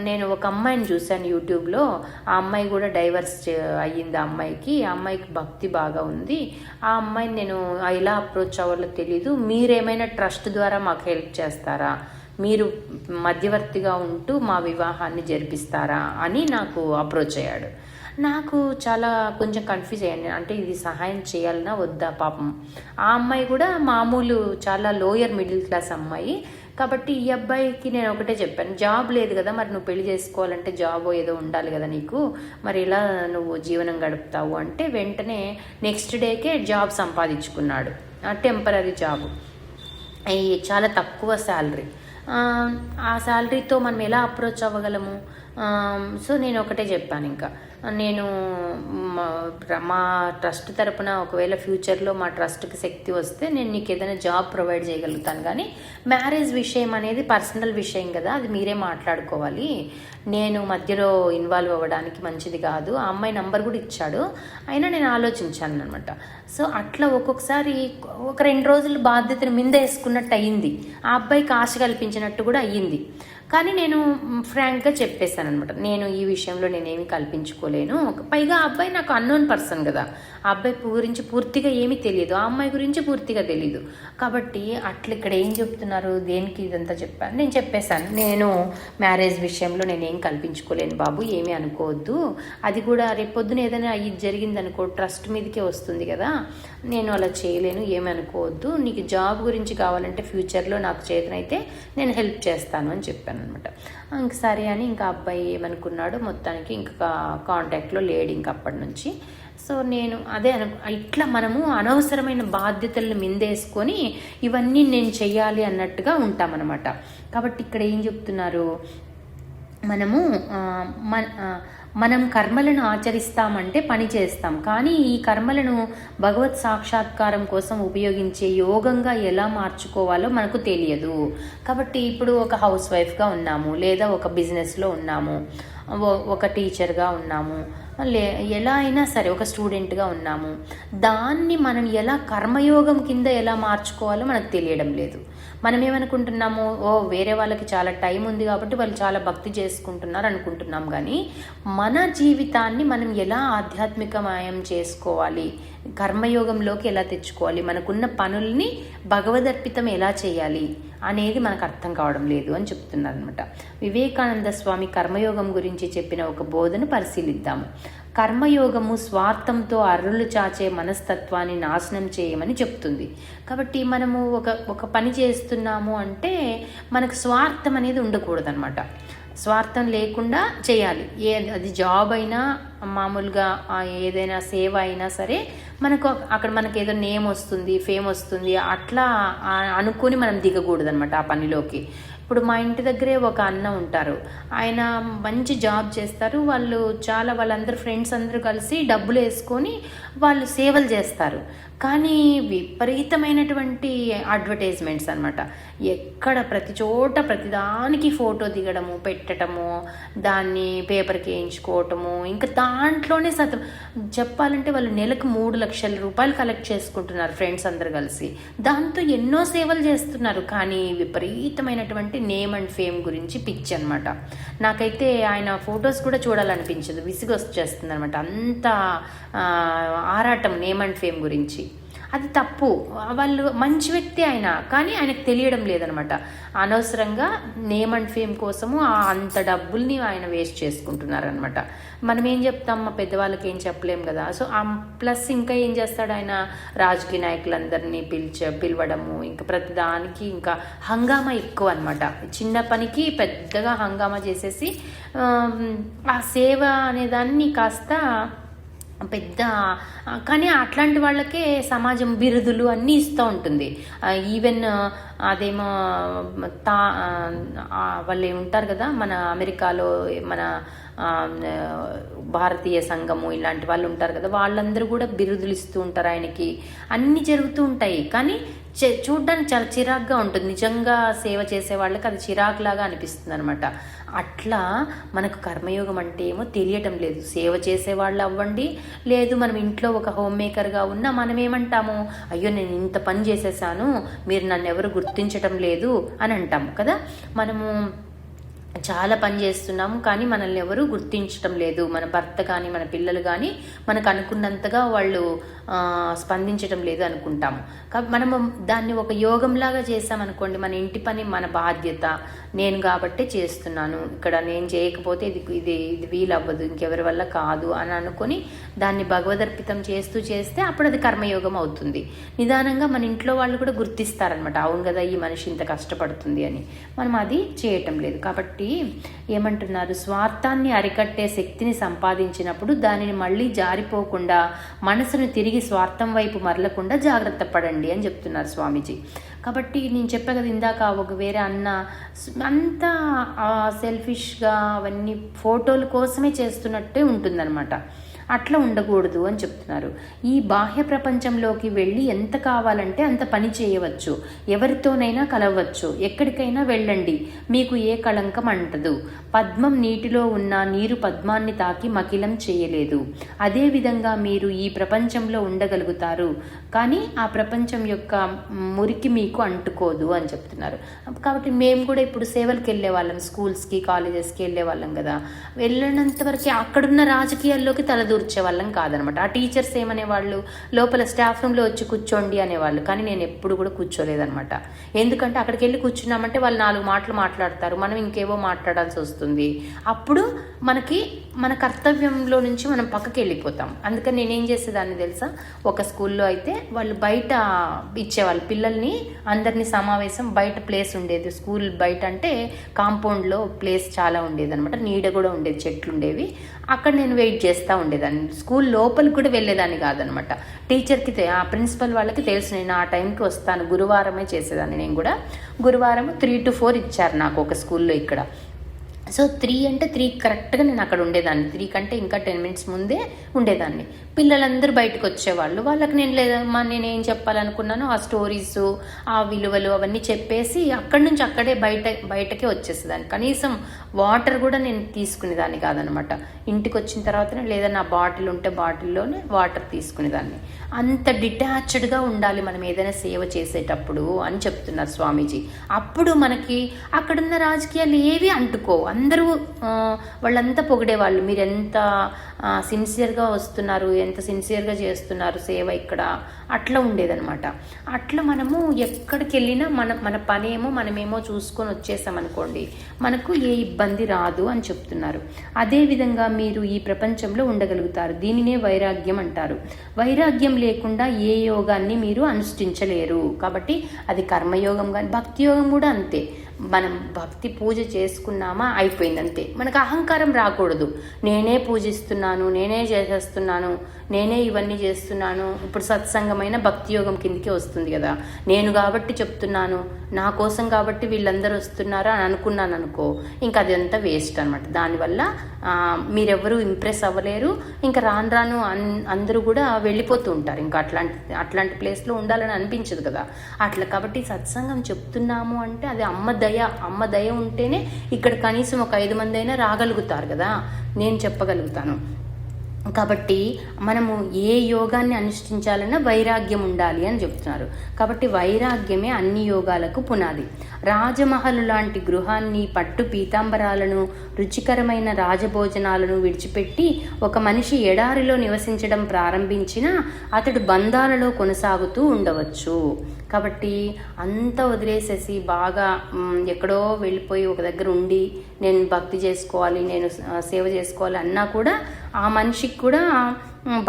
నేను ఒక అమ్మాయిని చూశాను యూట్యూబ్లో. ఆ అమ్మాయి కూడా డైవర్స్ అయ్యింది. ఆ అమ్మాయికి భక్తి బాగా ఉంది. ఆ అమ్మాయిని నేను ఎలా అప్రోచ్ అవ్వాలో తెలీదు, మీరేమైనా ట్రస్ట్ ద్వారా మాకు హెల్ప్ చేస్తారా, మీరు మధ్యవర్తిగా ఉంటూ మా వివాహాన్ని జరిపిస్తారా అని నాకు అప్రోచ్ అయ్యాడు. నాకు చాలా కొంచెం కన్ఫ్యూజ్ అయ్యాను, అంటే ఇది సహాయం చేయాలన్నా వద్దా పాపం. ఆ అమ్మాయి కూడా మామూలు చాలా లోయర్ మిడిల్ క్లాస్ అమ్మాయి కాబట్టి ఈ అబ్బాయికి నేను ఒకటే చెప్పాను, జాబ్ లేదు కదా, మరి నువ్వు పెళ్లి చేసుకోవాలంటే జాబ్ ఏదో ఉండాలి కదా నీకు, మరి ఇలా నువ్వు జీవనం గడుపుతావు అంటే వెంటనే నెక్స్ట్ డేకే జాబ్ సంపాదించుకున్నాడు. టెంపరీ జాబ్, చాలా తక్కువ శాలరీ. ఆ శాలరీతో మనం ఎలా అప్రోచ్ అవ్వగలము? సో నేను ఒకటే చెప్పాను, ఇంకా నేను మా ట్రస్ట్ తరపున ఒకవేళ ఫ్యూచర్లో మా ట్రస్ట్కి శక్తి వస్తే నేను నీకు ఏదైనా జాబ్ ప్రొవైడ్ చేయగలుగుతాను, కానీ మ్యారేజ్ విషయం అనేది పర్సనల్ విషయం కదా, అది మీరే మాట్లాడుకోవాలి, నేను మధ్యలో ఇన్వాల్వ్ అవ్వడానికి మంచిది కాదు. ఆ అమ్మాయి నంబర్ కూడా ఇచ్చాడు, అయినా నేను ఆలోచించాను అనమాట. సో అట్లా ఒక్కొక్కసారి ఒక 2 రోజులు బాధ్యతను మీద వేసుకున్నట్టు అయ్యింది, ఆ అబ్బాయికి ఆశ కల్పించినట్టు కూడా అయ్యింది. కానీ నేను ఫ్రాంక్గా చెప్పేశాను అనమాట, నేను ఈ విషయంలో నేనేమి కల్పించుకోలేను. పైగా ఆ అబ్బాయి నాకు అన్నోన్ పర్సన్ కదా, ఆ అబ్బాయి గురించి పూర్తిగా ఏమీ తెలియదు, ఆ అమ్మాయి గురించి పూర్తిగా తెలియదు. కాబట్టి అట్లా ఇక్కడ ఏం చెప్తున్నారు, దేనికి ఇదంతా చెప్పాను, నేను చెప్పేశాను, నేను మ్యారేజ్ విషయంలో నేనేం కల్పించుకోలేను బాబు, ఏమీ అనుకోవద్దు, అది కూడా రేపొద్దున ఏదైనా ఇది జరిగిందనుకో ట్రస్ట్ మీదకే వస్తుంది కదా, నేను అలా చేయలేను, ఏమీ అనుకోవద్దు, నీకు జాబ్ గురించి కావాలంటే ఫ్యూచర్లో నాకు చేతనైతే నేను హెల్ప్ చేస్తాను అని చెప్పాను అనమాట. ఇంక సరే అని ఇంకా అబ్బాయి ఏమనుకున్నాడు, మొత్తానికి ఇంకా కాంటాక్ట్లో లేడు ఇంక అప్పటి నుంచి. సో నేను అదే ఇట్లా మనము అనవసరమైన బాధ్యతలను మిందేసుకొని ఇవన్నీ నేను చెయ్యాలి అన్నట్టుగా ఉంటామన్నమాట. కాబట్టి ఇక్కడ ఏం చెప్తున్నారు, మనం కర్మలను ఆచరిస్తామంటే పని చేస్తాం, కానీ ఈ కర్మలను భగవత్ సాక్షాత్కారం కోసం ఉపయోగించే యోగంగా ఎలా మార్చుకోవాలో మనకు తెలియదు. కాబట్టి ఇప్పుడు ఒక హౌస్ వైఫ్గా ఉన్నాము, లేదా ఒక బిజినెస్లో ఉన్నాము, ఒక టీచర్గా ఉన్నాము, ఎలా అయినా సరే ఒక స్టూడెంట్గా ఉన్నాము, దాన్ని మనం ఎలా కర్మయోగం కింద ఎలా మార్చుకోవాలో మనకు తెలియడం లేదు. మనం ఏమనుకుంటున్నాము, వేరే వాళ్ళకి చాలా టైం ఉంది కాబట్టి వాళ్ళు చాలా భక్తి చేసుకుంటున్నారు అనుకుంటున్నాం, కానీ మన జీవితాన్ని మనం ఎలా ఆధ్యాత్మికమయం చేసుకోవాలి, కర్మయోగంలోకి ఎలా తెచ్చుకోవాలి, మనకున్న పనుల్ని భగవదర్పితం ఎలా చేయాలి అనేది మనకు అర్థం కావడం లేదు అని చెప్తున్నారు అనమాట. వివేకానంద స్వామి కర్మయోగం గురించి చెప్పిన ఒక బోధను పరిశీలిద్దాము. కర్మయోగము స్వార్థంతో అర్రులు చాచే మనస్తత్వాన్ని నాశనం చేయమని చెప్తుంది. కాబట్టి మనము ఒక పని చేస్తున్నాము అంటే మనకు స్వార్థం అనేది ఉండకూడదు అనమాట. స్వార్థం లేకుండా చేయాలి. అది జాబ్ అయినా మామూలుగా ఏదైనా సేవ అయినా సరే మనకు అక్కడ మనకి ఏదో నేమ్ వస్తుంది, ఫేమ్ వస్తుంది అట్లా అనుకొని మనం దిగకూడదు అనమాట ఆ పనిలోకి. ఇప్పుడు మా ఇంటి దగ్గరే ఒక అన్న ఉంటారు, ఆయన మంచి జాబ్ చేస్తారు, వాళ్ళందరూ ఫ్రెండ్స్ అందరూ కలిసి డబ్బులు వేసుకొని వాళ్ళు సేవలు చేస్తారు, కానీ విపరీతమైనటువంటి అడ్వర్టైజ్మెంట్స్ అనమాట. ఎక్కడ ప్రతి చోట ప్రతిదానికి ఫోటో దిగడము, పెట్టడము, దాన్ని పేపర్కి వేయించుకోవటము, ఇంకా దాంట్లోనే చెప్పాలంటే వాళ్ళు నెలకు 3 లక్షల రూపాయలు కలెక్ట్ చేసుకుంటున్నారు ఫ్రెండ్స్ అందరు కలిసి, దాంతో ఎన్నో సేవలు చేస్తున్నారు, కానీ విపరీతమైనటువంటి నేమ్ అండ్ ఫేమ్ గురించి పిచ్చి అనమాట. నాకైతే ఆయన ఫొటోస్ కూడా చూడాలనిపించదు, విసిగి వచ్చేస్తుంది అనమాట, అంత ఆరాటం నేమ్ అండ్ ఫేమ్ గురించి. అది తప్పు. వాళ్ళు మంచి వ్యక్తి ఆయన, కానీ ఆయనకు తెలియడం లేదనమాట. అనవసరంగా నేమ్ అండ్ ఫేమ్ కోసము అంత డబ్బుల్ని ఆయన వేస్ట్ చేసుకుంటున్నారనమాట. మనం ఏం చెప్తాం, మా పెద్దవాళ్ళకి ఏం చెప్పలేం కదా. సో ప్లస్ ఇంకా ఏం చేస్తాడు ఆయన, రాజకీయ నాయకులందరినీ పిలవడము, ఇంకా ప్రతిదానికి ఇంకా హంగామా ఎక్కువ అనమాట. చిన్న పనికి పెద్దగా హంగామా చేసేసి ఆ సేవ అనేదాన్ని కాస్త పెద్ద, కానీ అట్లాంటి వాళ్ళకే సమాజం బిరుదులు అన్నీ ఇస్తూ ఉంటుంది. ఈవెన్ అదేమో వాళ్ళు ఏముంటారు కదా, మన అమెరికాలో మన భారతీయ సంఘము ఇలాంటి వాళ్ళు ఉంటారు కదా, వాళ్ళందరూ కూడా బిరుదులు ఇస్తూ ఉంటారు ఆయనకి. అన్నీ జరుగుతూ ఉంటాయి, కానీ చూడ్డానికి చాలా చిరాగ్గా ఉంటుంది. నిజంగా సేవ చేసే వాళ్ళకి అది చిరాకులాగా అనిపిస్తుంది అనమాట. అట్లా మనకు కర్మయోగం అంటే ఏమో తెలియటం లేదు. సేవ చేసేవాళ్ళు అవ్వండి, లేదు మనం ఇంట్లో ఒక హోమ్ మేకర్గా ఉన్నా మనం ఏమంటాము, అయ్యో నేను ఇంత పని చేసేసాను, మీరు నన్ను ఎవరు గుర్తించటం లేదు అని అంటాము కదా. మనము చాలా పని చేస్తున్నాము, కానీ మనల్ని ఎవరు గుర్తించటం లేదు. మన భర్త కానీ మన పిల్లలు కానీ మనకు అనుకున్నంతగా వాళ్ళు స్పందించటం లేదు అనుకుంటాము. కాబట్టి మనము దాన్ని ఒక యోగంలాగా చేసామనుకోండి, మన ఇంటి పని మన బాధ్యత, నేను కాబట్టే చేస్తున్నాను, ఇక్కడ నేను చేయకపోతే ఇది వీలవ్వదు, ఇంకెవరి వల్ల కాదు అని అనుకొని దాన్ని భగవదర్పితం చేస్తే అప్పుడు అది కర్మయోగం అవుతుంది. నిదానంగా మన ఇంట్లో వాళ్ళు కూడా గుర్తిస్తారనమాట, అవును కదా ఈ మనిషి ఇంత కష్టపడుతుంది అని. మనం అది చేయటం లేదు. కాబట్టి ఏమంటున్నారు, స్వార్థాన్ని అరికట్టే శక్తిని సంపాదించినప్పుడు దానిని మళ్ళీ జారిపోకుండా మనసును తిరిగి స్వార్థం వైపు మరలకుండా జాగ్రత్త పడండి అని చెప్తున్నారు స్వామీజీ. కాబట్టి నేను చెప్పా కదా ఇందాక, ఒక వేరే అన్న అంతా సెల్ఫిష్గా అవన్నీ ఫోటోల కోసమే చేస్తున్నట్టే ఉంటుందన్నమాట. అట్లా ఉండకూడదు అని చెప్తున్నారు. ఈ బాహ్య ప్రపంచంలోకి వెళ్ళి ఎంత కావాలంటే అంత పని చేయవచ్చు, ఎవరితోనైనా కలవచ్చు, ఎక్కడికైనా వెళ్ళండి, మీకు ఏ కళంకం అంటదు. పద్మం నీటిలో ఉన్న నీరు పద్మాన్ని తాకి మకిలం చేయలేదు. అదేవిధంగా మీరు ఈ ప్రపంచంలో ఉండగలుగుతారు, కానీ ఆ ప్రపంచం యొక్క మురికి మీకు అంటుకోదు అని చెప్తున్నారు. కాబట్టి మేము కూడా ఇప్పుడు సేవలకు వెళ్ళే వాళ్ళం, స్కూల్స్కి కాలేజెస్కి వెళ్ళే వాళ్ళం కదా. వెళ్ళినంత వరకు అక్కడున్న రాజకీయాల్లోకి తలదూర్చే వాళ్ళం కాదనమాట. ఆ టీచర్స్ ఏమనేవాళ్ళు, లోపల స్టాఫ్ రూమ్లో వచ్చి కూర్చోండి అనేవాళ్ళు, కానీ నేను ఎప్పుడు కూడా కూర్చోలేదనమాట. ఎందుకంటే అక్కడికి వెళ్ళి కూర్చున్నామంటే వాళ్ళు 4 మాటలు మాట్లాడతారు, మనం ఇంకేవో మాట్లాడాల్సి వస్తుంది. అప్పుడు మనకి మన కర్తవ్యంలో నుంచి మనం పక్కకి వెళ్ళిపోతాం. అందుకని నేనేం చేసేదాన్ని తెలుసా, ఒక స్కూల్లో అయితే వాళ్ళు బయట ఇచ్చేవాళ్ళు పిల్లల్ని, అందరినీ సమావేశం బయట ప్లేస్ ఉండేది. స్కూల్ బయట అంటే కాంపౌండ్లో ప్లేస్ చాలా ఉండేది అనమాట, నీడ కూడా ఉండేది, చెట్లు ఉండేవి. అక్కడ నేను వెయిట్ చేస్తూ ఉండేదాన్ని. స్కూల్ లోపలికి కూడా వెళ్ళేదాన్ని కాదనమాట. టీచర్కి ఆ ప్రిన్సిపల్ వాళ్ళకి తెలుసు నేను ఆ టైంకి వస్తాను. గురువారమే చేసేదాన్ని నేను కూడా. గురువారం 3 to 4 ఇచ్చారు నాకు ఒక స్కూల్లో ఇక్కడ. సో 3 అంటే 3 కరెక్ట్గా నేను అక్కడ ఉండేదాన్ని. 3 కంటే ఇంకా 10 minutes ముందే ఉండేదాన్ని. పిల్లలందరూ బయటకు వచ్చేవాళ్ళు. వాళ్ళకి నేను నేనేం చెప్పాలనుకున్నానో ఆ స్టోరీస్, ఆ విలువలు అవన్నీ చెప్పేసి అక్కడి నుంచి అక్కడే బయటకే వచ్చేసేదాన్ని. కనీసం వాటర్ కూడా నేను తీసుకునేదాన్ని కాదనమాట. ఇంటికి వచ్చిన తర్వాతనే లేదా నా బాటిల్ ఉంటే బాటిల్లోనే వాటర్ తీసుకునేదాన్ని. అంత డిటాచ్డ్గా ఉండాలి మనం ఏదైనా సేవ చేసేటప్పుడు అని చెప్తున్నారు స్వామీజీ. అప్పుడు మనకి అక్కడున్న రాజకీయాలు ఏవి అంటుకో. అందరూ వాళ్ళంతా పొగిడేవాళ్ళు, మీరు ఎంత సిన్సియర్గా వస్తున్నారు, ఎంత సిన్సియర్గా చేస్తున్నారు సేవ ఇక్కడ, అట్లా ఉండేదన్నమాట. అట్లా మనము ఎక్కడికి వెళ్ళినా మన పనేమో మనమేమో చూసుకొని వచ్చేసామనుకోండి, మనకు ఏ ఇబ్బంది రాదు అని చెప్తున్నారు. అదేవిధంగా మీరు ఈ ప్రపంచంలో ఉండగలుగుతారు. దీనినే వైరాగ్యం అంటారు. వైరాగ్యం లేకుండా ఏ యోగాన్ని మీరు అనుష్ఠించలేరు. కాబట్టి అది కర్మయోగం కానీ భక్తి యోగం కూడా అంతే. మనం భక్తి పూజ చేసుకున్నామా అయిపోయింది అంతే. మనకు అహంకారం రాకూడదు. నేనే పూజిస్తున్నాను, నేనే చేసేస్తున్నాను, నేనే ఇవన్నీ చేస్తున్నాను. ఇప్పుడు సత్సంగమైన భక్తి యోగం కిందికి వస్తుంది కదా. నేను కాబట్టి చెప్తున్నాను, నా కోసం కాబట్టి వీళ్ళందరూ వస్తున్నారు అని అనుకున్నాను అనుకో, ఇంకా అదంతా వేస్ట్ అనమాట. దానివల్ల మీరెవరూ ఇంప్రెస్ అవ్వలేరు. ఇంకా రాను రాను అందరూ కూడా వెళ్ళిపోతూ ఉంటారు. ఇంకా అట్లాంటి ప్లేస్లో ఉండాలని అనిపించదు కదా. అట్లా కాబట్టి సత్సంగం చెప్తున్నాము అంటే అది అమ్మ దయ ఉంటేనే ఇక్కడ కనీసం ఒక 5 మంది అయినా రాగలుగుతారు కదా, నేను చెప్పగలుగుతాను. కాబట్టి మనము ఏ యోగాన్ని అనుష్ఠించాలన్నా వైరాగ్యం ఉండాలి అని చెప్తున్నారు. కాబట్టి వైరాగ్యమే అన్ని యోగాలకు పునాది. రాజమహలు లాంటి గృహాన్ని, పట్టు పీతాంబరాలను, రుచికరమైన రాజభోజనాలను విడిచిపెట్టి ఒక మనిషి ఎడారిలో నివసించడం ప్రారంభించినా అతడు బంధాలలో కొనసాగుతూ ఉండవచ్చు. కాబట్టి అంతా వదిలేసేసి బాగా ఎక్కడో వెళ్ళిపోయి ఒక దగ్గర ఉండి నేను భక్తి చేసుకోవాలి, నేను సేవ చేసుకోవాలి అన్నా కూడా ఆ మనిషికి కూడా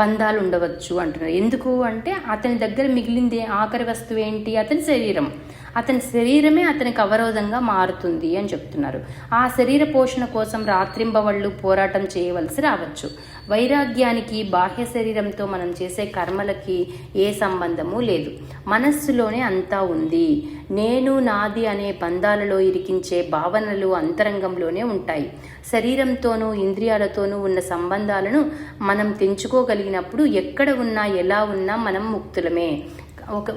బంధాలు ఉండవచ్చు అంటున్నారు. ఎందుకు అంటే అతని దగ్గర మిగిలింది ఆఖరి వస్తువు ఏంటి, అతని శరీరం. అతని శరీరమే అతనికి అవరోధంగా మారుతుంది అని చెప్తున్నారు. ఆ శరీర పోషణ కోసం రాత్రింబవళ్ళు పోరాటం చేయవలసి రావచ్చు. వైరాగ్యానికి బాహ్య శరీరంతో మనం చేసే కర్మలకి ఏ సంబంధము లేదు. మనస్సులోనే అంతా ఉంది. నేను నాది అనే బంధాలలో ఇరికించే భావనలు అంతరంగంలోనే ఉంటాయి. శరీరంతోనూ ఇంద్రియాలతోనూ ఉన్న సంబంధాలను మనం తెంచుకోగలిగినప్పుడు ఎక్కడ ఉన్నా ఎలా ఉన్నా మనం ముక్తులమే.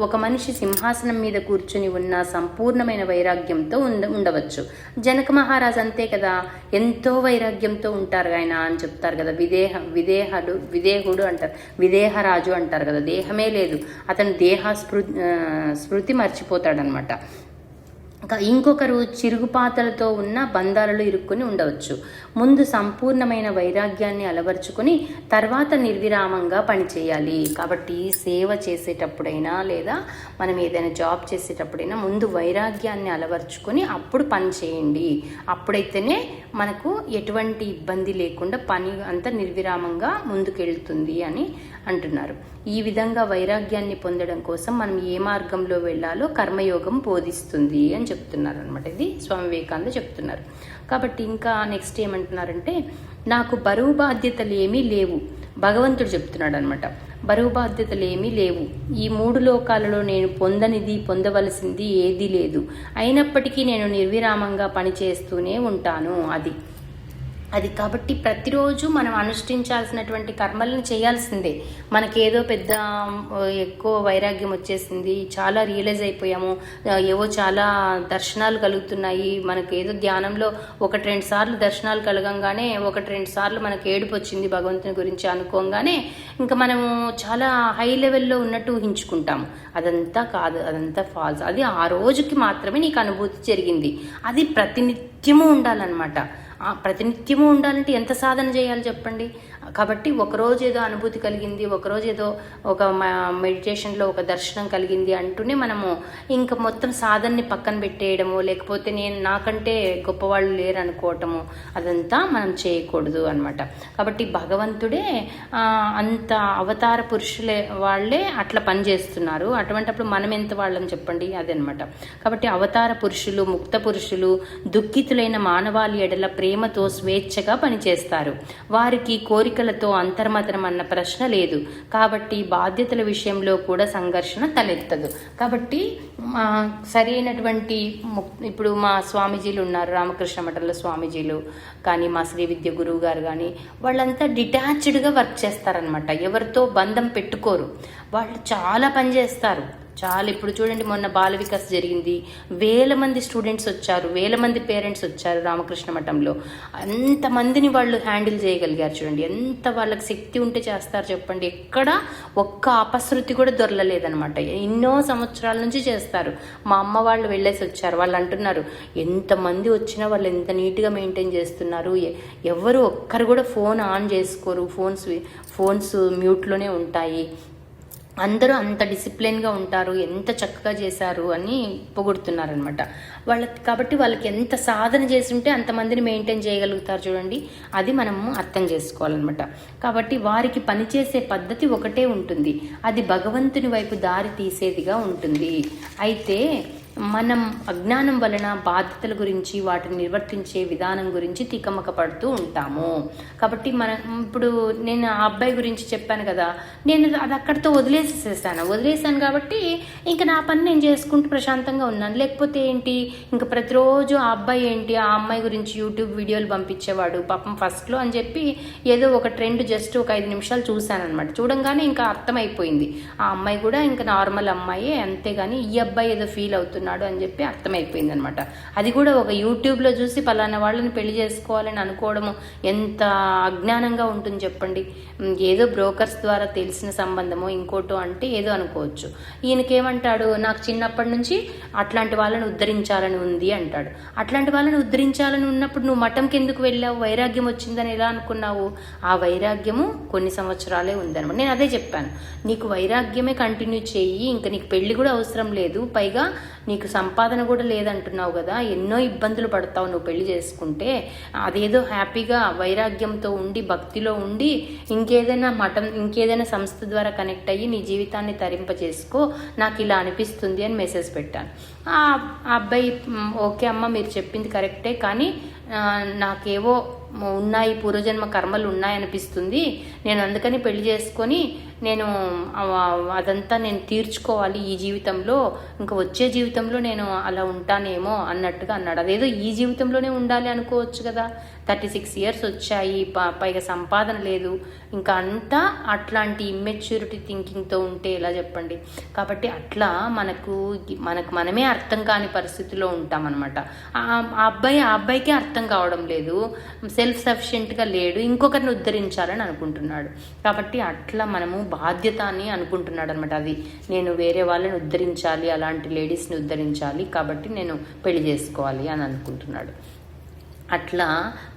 ఒక మనిషి సింహాసనం మీద కూర్చుని ఉన్న సంపూర్ణమైన వైరాగ్యంతో ఉండవచ్చు. జనక మహారాజు అంతే కదా, ఎంతో వైరాగ్యంతో ఉంటారు ఆయన అని చెప్తారు కదా. విదేహుడు అంటారు, విదేహరాజు అంటారు కదా. దేహమే లేదు, అతను స్మృతి మర్చిపోతాడనమాట. ఇంకొకరు చిరుగుపాతలతో ఉన్న బంధాలలో ఇరుక్కుని ఉండవచ్చు. ముందు సంపూర్ణమైన వైరాగ్యాన్ని అలవర్చుకొని తర్వాత నిర్విరామంగా పనిచేయాలి. కాబట్టి సేవ చేసేటప్పుడైనా లేదా మనం ఏదైనా జాబ్ చేసేటప్పుడైనా ముందు వైరాగ్యాన్ని అలవర్చుకొని అప్పుడు పని చేయండి. అప్పుడైతేనే మనకు ఎటువంటి ఇబ్బంది లేకుండా పని అంతా నిర్విరామంగా ముందుకెళ్తుంది అని అంటున్నారు. ఈ విధంగా వైరాగ్యాన్ని పొందడం కోసం మనం ఏ మార్గంలో వెళ్ళాలో కర్మయోగం బోధిస్తుంది అని చెప్తున్నారు అనమాట. ఇది స్వామి వివేకానంద చెప్తున్నారు. కాబట్టి ఇంకా నెక్స్ట్ ఏమంటున్నారంటే, నాకు బరువు బాధ్యతలు ఏమీ లేవు, భగవంతుడు చెప్తున్నాడు అనమాట. బరువు బాధ్యతలు ఏమీ లేవు, ఈ 3 లోకాలలో నేను పొందనిది పొందవలసింది ఏదీ లేదు, అయినప్పటికీ నేను నిర్విరామంగా పనిచేస్తూనే ఉంటాను. అది కాబట్టి ప్రతిరోజు మనం అనుష్ఠించాల్సినటువంటి కర్మలను చేయాల్సిందే. మనకేదో పెద్ద ఎక్కువ వైరాగ్యం వచ్చేసింది, చాలా రియలైజ్ అయిపోయాము, ఏవో చాలా దర్శనాలు కలుగుతున్నాయి, మనకు ఏదో ధ్యానంలో 1-2 సార్లు దర్శనాలు కలగంగానే 1-2 సార్లు మనకు ఏడుపు వచ్చింది భగవంతుని గురించి అనుకోగానే ఇంకా మనము చాలా హై లెవెల్లో ఉన్నట్టు ఊహించుకుంటాము. అదంతా కాదు, అదంతా ఫాల్స్. అది ఆ రోజుకి మాత్రమే నీకు అనుభూతి జరిగింది. అది ప్రతినిత్యము ఉండాలన్నమాట. ప్రతినిత్యము ఉండాలంటే ఎంత సాధన చేయాలి చెప్పండి. కాబట్టి ఒకరోజు ఏదో అనుభూతి కలిగింది, ఒకరోజు ఏదో ఒక మెడిటేషన్లో ఒక దర్శనం కలిగింది అంటూనే మనము ఇంకా మొత్తం సాధనని పక్కన పెట్టేయడము, లేకపోతే నేను నాకంటే గొప్పవాళ్ళు లేరు అనుకోవటము, అదంతా మనం చేయకూడదు అనమాట. కాబట్టి భగవంతుడే అంత అవతార పురుషులే వాళ్ళే అట్లా పనిచేస్తున్నారు. అటువంటిప్పుడు మనం ఎంత వాళ్ళని చెప్పండి, అదనమాట. కాబట్టి అవతార పురుషులు, ముక్త పురుషులు దుఃఖితులైన మానవాళి ఎడల ప్రేమతో స్వేచ్ఛగా పనిచేస్తారు. వారికి కోరికలతో అంతర్మతనం అన్న ప్రశ్న లేదు. కాబట్టి బాధ్యతల విషయంలో కూడా సంఘర్షణ తలెత్తదు. కాబట్టి సరైనటువంటి ఇప్పుడు మా స్వామీజీలు ఉన్నారు, రామకృష్ణ మఠంలో స్వామీజీలు కానీ మా శ్రీ విద్య గురువు గారు కానీ వాళ్ళంతా డిటాచ్డ్గా వర్క్ చేస్తారనమాట. ఎవరితో బంధం పెట్టుకోరు, వాళ్ళు చాలా పని చేస్తారు. చాలా ఇప్పుడు చూడండి, మొన్న బాల వికాస్ జరిగింది, 1000 మంది స్టూడెంట్స్ వచ్చారు, 1000 మంది పేరెంట్స్ వచ్చారు రామకృష్ణ మఠంలో. అంతమందిని వాళ్ళు హ్యాండిల్ చేయగలిగారు. చూడండి ఎంత వాళ్ళకి శక్తి ఉంటే చేస్తారు చెప్పండి. ఎక్కడ ఒక్క అపశృతి కూడా దొరలలేదనమాట. ఎన్నో సంవత్సరాల నుంచి చేస్తారు. మా అమ్మ వాళ్ళు వెళ్ళేసి వచ్చారు, వాళ్ళు అంటున్నారు ఎంతమంది వచ్చినా వాళ్ళు ఎంత నీట్గా మెయింటైన్ చేస్తున్నారు, ఎవరు ఒక్కరు కూడా ఫోన్ ఆన్ చేసుకోరు, ఫోన్స్ మ్యూట్లోనే ఉంటాయి, అందరూ అంత డిసిప్లిన్గా ఉంటారు, ఎంత చక్కగా చేశారు అని పొగుడుతున్నారనమాట వాళ్ళకి. కాబట్టి వాళ్ళకి ఎంత సాధన చేసి ఉంటే అంతమందిని మెయింటైన్ చేయగలుగుతారు చూడండి. అది మనము అర్థం చేసుకోవాలన్నమాట. కాబట్టి వారికి పనిచేసే పద్ధతి ఒకటే ఉంటుంది, అది భగవంతుని వైపు దారి తీసేదిగా ఉంటుంది. అయితే మనం అజ్ఞానం వలన బాధ్యతల గురించి, వాటిని నిర్వర్తించే విధానం గురించి తికమక పడుతూ ఉంటాము. కాబట్టి ఇప్పుడు నేను ఆ అబ్బాయి గురించి చెప్పాను కదా, నేను అది అక్కడితో వదిలేసాను కాబట్టి ఇంకా నా పని నేను చేసుకుంటూ ప్రశాంతంగా ఉన్నాను. లేకపోతే ఏంటి, ఇంకా ప్రతిరోజు ఆ అబ్బాయి ఏంటి, ఆ అమ్మాయి గురించి యూట్యూబ్ వీడియోలు పంపించేవాడు పాపం ఫస్ట్లో అని చెప్పి ఏదో ఒక ట్రెండ్ జస్ట్ ఒక 5 నిమిషాలు చూశాను అనమాట. చూడంగానే ఇంకా అర్థమైపోయింది ఆ అమ్మాయి కూడా ఇంకా నార్మల్ అమ్మాయే, అంతేగాని ఈ అబ్బాయి ఏదో ఫీల్ అవుతున్నాడు అని చెప్పి అర్థమైపోయింది అనమాట. అది కూడా ఒక యూట్యూబ్లో చూసి పలానా వాళ్ళని పెళ్లి చేసుకోవాలని అనుకోవడము ఎంత అజ్ఞానంగా ఉంటుంది చెప్పండి. ఏదో బ్రోకర్స్ ద్వారా తెలిసిన సంబంధమో ఇంకోటో అంటే ఏదో అనుకోవచ్చు. ఈయనకేమంటాడు, నాకు చిన్నప్పటి నుంచి అట్లాంటి వాళ్ళని ఉద్ధరించాలని ఉంది అంటాడు. అట్లాంటి వాళ్ళని ఉద్ధరించాలని ఉన్నప్పుడు నువ్వు మఠంకి ఎందుకు వెళ్ళావు, వైరాగ్యం వచ్చిందని ఎలా అనుకున్నావు? ఆ వైరాగ్యము కొన్ని సంవత్సరాలే ఉందన్నమాట. నేను అదే చెప్పాను, నీకు వైరాగ్యమే కంటిన్యూ చేయి, ఇంకా నీకు పెళ్లి కూడా అవసరం లేదు, పైగా నీకు సంపాదన కూడా లేదంటున్నావు కదా, ఎన్నో ఇబ్బందులు పడతావు నువ్వు పెళ్లి చేసుకుంటే. అదేదో హ్యాపీగా వైరాగ్యంతో ఉండి భక్తిలో ఉండి ఇంకేదైనా సంస్థ ద్వారా కనెక్ట్ అయ్యి నీ జీవితాన్ని తరింపజేసుకో, నాకు ఇలా అనిపిస్తుంది అని మెసేజ్ పెట్టాను. ఆ అబ్బాయి ఓకే అమ్మ మీరు చెప్పింది కరెక్టే, కానీ నాకేవో ఉన్నాయి, పూర్వజన్మ కర్మలు ఉన్నాయనిపిస్తుంది, నేను అందుకని పెళ్లి చేసుకొని నేను అదంతా నేను తీర్చుకోవాలి ఈ జీవితంలో, ఇంకా వచ్చే జీవితంలో నేను అలా ఉంటానేమో అన్నట్టుగా అన్నాడు. అదేదో ఈ జీవితంలోనే ఉండాలి అనుకోవచ్చు కదా, 36 ఇయర్స్ వచ్చాయి, పైగా సంపాదన లేదు, ఇంకా అంతా అట్లాంటి ఇమ్మెచ్యూరిటీ థింకింగ్తో ఉంటే ఎలా చెప్పండి. కాబట్టి అట్లా మనకు మనమే అర్థం కాని పరిస్థితిలో ఉంటామన్నమాట. ఆ అబ్బాయికే అర్థం కావడం లేదు, సెల్ఫ్ సఫిషియెంట్గా లేడు, ఇంకొకరిని ఉద్ధరించాలని అనుకుంటున్నాడు. కాబట్టి అట్లా మనము బాధ్యత అని అనుకుంటున్నాడు అనమాట. అది నేను వేరే వాళ్ళని ఉద్ధరించాలి, అలాంటి లేడీస్ని ఉద్ధరించాలి, కాబట్టి నేను పెళ్లి చేసుకోవాలి అని అనుకుంటున్నాడు. అట్లా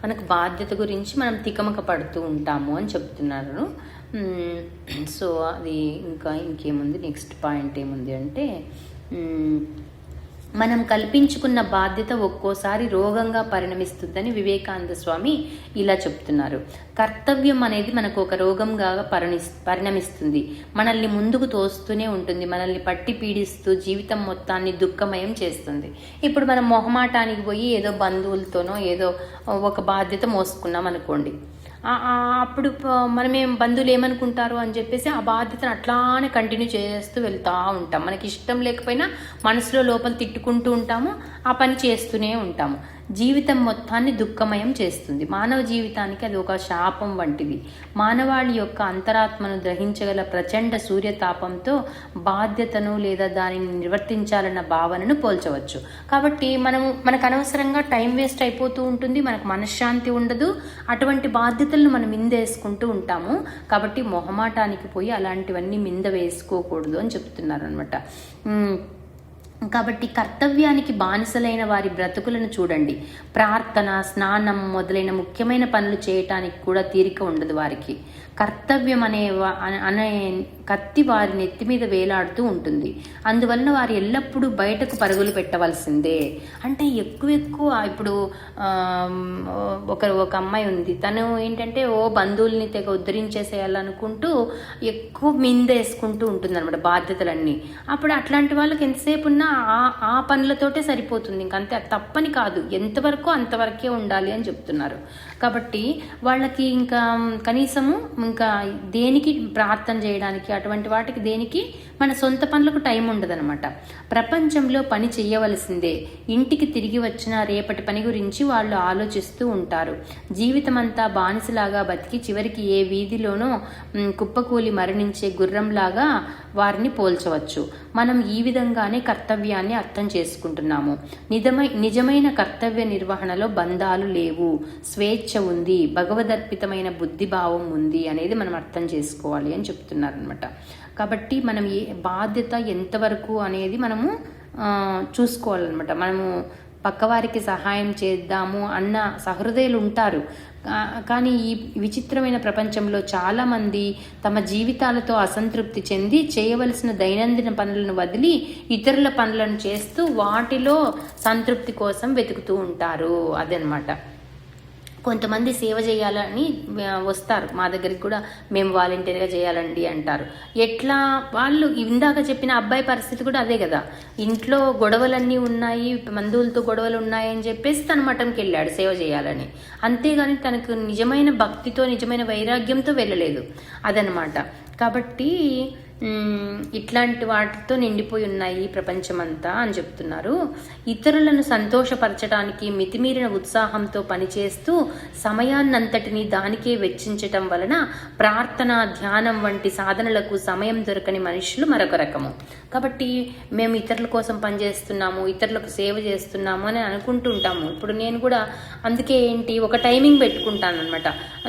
మనకు బాధ్యత గురించి మనం తికమక పడుతూ ఉంటాము అని చెప్తున్నారు. సో అది ఇంకేముంది, నెక్స్ట్ పాయింట్ ఏముంది అంటే, మనం కల్పించుకున్న బాధ్యత ఒక్కోసారి రోగంగా పరిణమిస్తుందని వివేకానంద స్వామి ఇలా చెప్తున్నారు. కర్తవ్యం అనేది మనకు ఒక రోగంగా పరిణమిస్తుంది, మనల్ని ముందుకు తోస్తూనే ఉంటుంది, మనల్ని పట్టి పీడిస్తూ జీవితం మొత్తాన్ని దుఃఖమయం చేస్తుంది. ఇప్పుడు మనం మొహమాటానికి పోయి ఏదో బంధువులతోనో ఏదో ఒక బాధ్యత మోసుకున్నాం అనుకోండి, అప్పుడు మనమేం బంధువులు ఏమనుకుంటారు అని చెప్పేసి ఆ బాధ్యతను అట్లానే కంటిన్యూ చేస్తూ వెళ్తూ ఉంటాం. మనకి ఇష్టం లేకపోయినా మనసులో లోపల తిట్టుకుంటూ ఉంటాము, ఆ పని చేస్తూనే ఉంటాము. జీవితం మొత్తాన్ని దుఃఖమయం చేస్తుంది. మానవ జీవితానికి అది ఒక శాపం వంటిది. మానవాళి యొక్క అంతరాత్మను గ్రహించగల ప్రచండ సూర్యతాపంతో బాధ్యతను లేదా దానిని నిర్వర్తించాలన్న భావనను పోల్చవచ్చు. కాబట్టి మనకు అనవసరంగా టైం వేస్ట్ అయిపోతూ ఉంటుంది, మనకు మనశ్శాంతి ఉండదు, అటువంటి బాధ్యతలను మనం మిందేసుకుంటూ ఉంటాము. కాబట్టి మొహమాటానికి పోయి అలాంటివన్నీ మింద వేసుకోకూడదు అని చెప్తున్నారు అనమాట. కాబట్టి కర్తవ్యానికి బానిసలైన వారి బ్రతుకులను చూడండి. ప్రార్థన, స్నానం మొదలైన ముఖ్యమైన పనులు చేయటానికి కూడా తీరిక ఉండదు వారికి. కర్తవ్యం అనే కత్తి వారి నెత్తి మీద వేలాడుతూ ఉంటుంది. అందువలన వారు ఎల్లప్పుడూ బయటకు పరుగులు పెట్టవలసిందే. అంటే ఎక్కువ ఇప్పుడు ఒక అమ్మాయి ఉంది, తను ఏంటంటే బంధువుల్ని తెగ ఉద్ధరించేసేయాలనుకుంటూ ఎక్కువ మిందేసుకుంటూ ఉంటుంది అనమాట బాధ్యతలన్నీ. అప్పుడు అట్లాంటి వాళ్ళకి ఎంతసేపు ఉన్నా ఆ పనులతోటే సరిపోతుంది, ఇంకంతే. తప్పని కాదు, ఎంతవరకు అంతవరకే ఉండాలి అని చెప్తున్నారు. కాబట్టి వాళ్ళకి ఇంకా కనీసము ఇంకా దేనికి ప్రార్థన చేయడానికి, అటువంటి వాటికి దేనికి మన సొంత పనులకు టైం ఉండదనమాట. ప్రపంచంలో పని చేయవలసిందే. ఇంటికి తిరిగి వచ్చిన రేపటి పని గురించి వాళ్ళు ఆలోచిస్తూ ఉంటారు. జీవితం అంతా బానిసలాగా బతికి చివరికి ఏ వీధిలోనో కుప్పకూలి మరణించే గుర్రంలాగా వారిని పోల్చవచ్చు. మనం ఈ విధంగానే కర్తవ్యాన్ని అర్థం చేసుకుంటున్నాము. నిజమైన కర్తవ్య నిర్వహణలో బంధాలు లేవు, స్వేచ్ఛ ఉంది, భగవదర్పితమైన బుద్ధిభావం ఉంది అనేది మనం అర్థం చేసుకోవాలి అని చెప్తున్నారు అనమాట. కాబట్టి మనం బాధ్యత ఎంతవరకు అనేది మనము చూసుకోవాలన్నమాట. మనము పక్కవారికి సహాయం చేద్దాము అన్న సహృదయులు ఉంటారు. కానీ ఈ విచిత్రమైన ప్రపంచంలో చాలామంది తమ జీవితాలతో అసంతృప్తి చెంది చేయవలసిన దైనందిన పనులను వదిలి ఇతరుల పనులను చేస్తూ వాటిలో సంతృప్తి కోసం వెతుకుతూ ఉంటారు. అదనమాట. కొంతమంది సేవ చేయాలని వస్తారు మా దగ్గరికి కూడా, మేము వాలంటీర్గా చేయాలండి అంటారు. ఎట్లా వాళ్ళు ఇందాక చెప్పిన అబ్బాయి పరిస్థితి కూడా అదే కదా. ఇంట్లో గొడవలన్నీ ఉన్నాయి, బంధువులతో గొడవలు ఉన్నాయి అని చెప్పేసి తన మఠంకి వెళ్ళాడు సేవ చేయాలని. అంతేగాని తనకు నిజమైన భక్తితో నిజమైన వైరాగ్యంతో వెళ్ళలేదు అదనమాట. కాబట్టి ఇట్లాంటి వాటితో నిండిపోయి ఉన్నాయి ప్రపంచమంతా అని చెప్తున్నారు. ఇతరులను సంతోషపరచడానికి మితిమీరిన ఉత్సాహంతో పనిచేస్తూ సమయాన్నంతటినీ దానికే వెచ్చించటం వలన ప్రార్థన, ధ్యానం వంటి సాధనలకు సమయం దొరకని మనుషులు మరొక రకము. కాబట్టి మేము ఇతరుల కోసం పనిచేస్తున్నాము, ఇతరులకు సేవ చేస్తున్నాము అని అనుకుంటుంటాము. ఇప్పుడు నేను కూడా అందుకే ఒక టైమింగ్ పెట్టుకుంటాను అనమాట.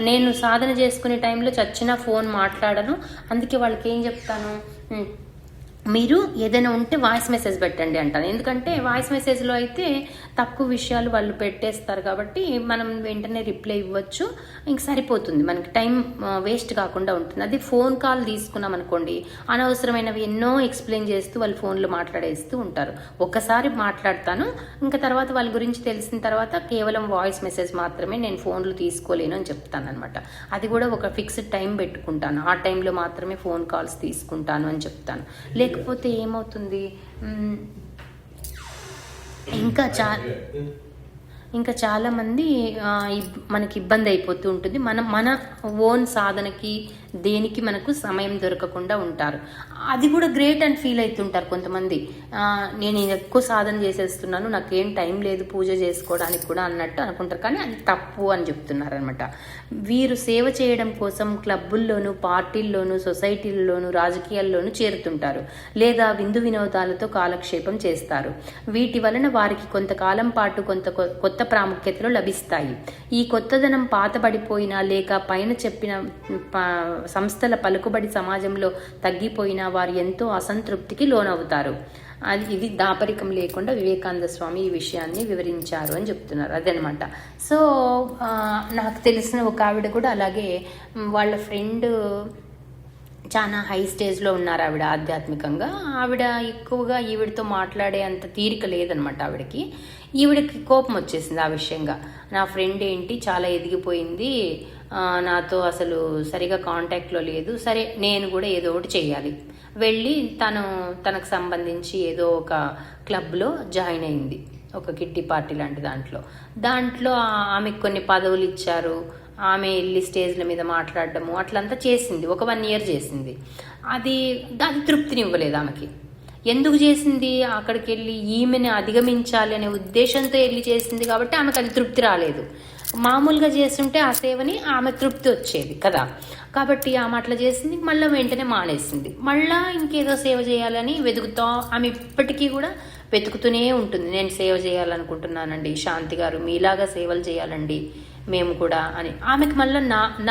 నేను సాధన చేసుకునే టైంలో చచ్చినా ఫోన్ మాట్లాడను. అందుకే వాళ్ళకి ఏం చెప్తాను, మీరు ఏదైనా ఉంటే వాయిస్ మెసేజ్ పెట్టండి అంటాను. ఎందుకంటే వాయిస్ మెసేజ్లో అయితే తక్కువ విషయాలు వాళ్ళు పెట్టేస్తారు కాబట్టి మనం వెంటనే రిప్లై ఇవ్వచ్చు, ఇంక సరిపోతుంది, మనకి టైం వేస్ట్ కాకుండా ఉంటుంది. అది ఫోన్ కాల్ తీసుకున్నాం అనుకోండి, అనవసరమైనవి ఎన్నో ఎక్స్ప్లెయిన్ చేస్తూ వాళ్ళు ఫోన్లో మాట్లాడేస్తూ ఉంటారు. ఒక్కసారి మాట్లాడతాను, ఇంకా తర్వాత వాళ్ళ గురించి తెలిసిన తర్వాత కేవలం వాయిస్ మెసేజ్ మాత్రమే, నేను ఫోన్లు తీసుకోలేను అని చెప్తాను అనమాట. అది కూడా ఒక ఫిక్స్డ్ టైం పెట్టుకుంటాను, ఆ టైంలో మాత్రమే ఫోన్ కాల్స్ తీసుకుంటాను అని చెప్తాను. లేకపోతే ఏమవుతుంది, ఇంకా చాలామంది మనకి ఇబ్బంది అయిపోతూ ఉంటుంది. మన ఓన్ సాధనకి దేనికి మనకు సమయం దొరకకుండా ఉంటారు. అది కూడా గ్రేట్ అని ఫీల్ అవుతుంటారు కొంతమంది. నేను ఎక్కువ సాధన చేసేస్తున్నాను, నాకేం టైం లేదు పూజ చేసుకోవడానికి కూడా అన్నట్టు అనుకుంటారు. కానీ అది తప్పు అని చెప్తున్నారు అనమాట. వీరు సేవ చేయడం కోసం క్లబ్బుల్లోనూ, పార్టీల్లోనూ, సొసైటీల్లోనూ, రాజకీయాల్లోనూ చేరుతుంటారు, లేదా విందు వినోదాలతో కాలక్షేపం చేస్తారు. వీటి వలన వారికి కొంతకాలం పాటు కొత్త ప్రాముఖ్యతలు లభిస్తాయి. ఈ కొత్తదనం పాతబడిపోయినా లేక పైన చెప్పిన సంస్థల పలుకుబడి సమాజంలో తగ్గిపోయినా వారు ఎంతో అసంతృప్తికి లోనవుతారు. ఇది దాపరికం లేకుండా వివేకానంద స్వామి ఈ విషయాన్ని వివరించారు అని చెప్తున్నారు. అదనమాట. సో నాకు తెలిసిన ఒక ఆవిడ కూడా అలాగే వాళ్ళ ఫ్రెండ్ చాలా హై స్టేజ్లో ఉన్నారు ఆవిడ ఆధ్యాత్మికంగా. ఆవిడ ఎక్కువగా ఈవిడితో మాట్లాడే అంత తీరిక లేదనమాట ఆవిడకి. ఈవిడకి కోపం వచ్చేసింది ఆ విషయంగా. నా ఫ్రెండ్ ఏంటి చాలా ఎదిగిపోయింది, నాతో అసలు సరిగా కాంటాక్ట్లో లేదు, సరే నేను కూడా ఏదో ఒకటి చేయాలి. వెళ్ళి తనకు సంబంధించి ఏదో ఒక క్లబ్లో జాయిన్ అయింది, ఒక కిట్టి పార్టీ లాంటి దాంట్లో ఆమెకు కొన్ని పదవులు ఇచ్చారు. ఆమె వెళ్ళి స్టేజ్ల మీద మాట్లాడడము అట్లంతా చేసింది. ఒక 1 year చేసింది. అది తృప్తినివ్వలేదు ఆమెకి. ఎందుకు చేసింది? అక్కడికి వెళ్ళి ఈమెను అధిగమించాలి అనే ఉద్దేశంతో వెళ్ళి చేసింది కాబట్టి ఆమెకు అది తృప్తి రాలేదు. మామూలుగా చేస్తుంటే ఆ సేవని ఆమె తృప్తి వచ్చేది కదా. కాబట్టి ఆమె అట్లా చేసింది, మళ్ళీ వెంటనే మానేసింది. మళ్ళీ ఇంకేదో సేవ చేయాలని వెతుకుతా ఆమె ఇప్పటికీ కూడా వెతుకుతూనే ఉంటుంది. నేను సేవ చేయాలనుకుంటున్నానండి, శాంతి గారు మీలాగా సేవలు చేయాలండి మేము కూడా అని. ఆమెకు మళ్ళీ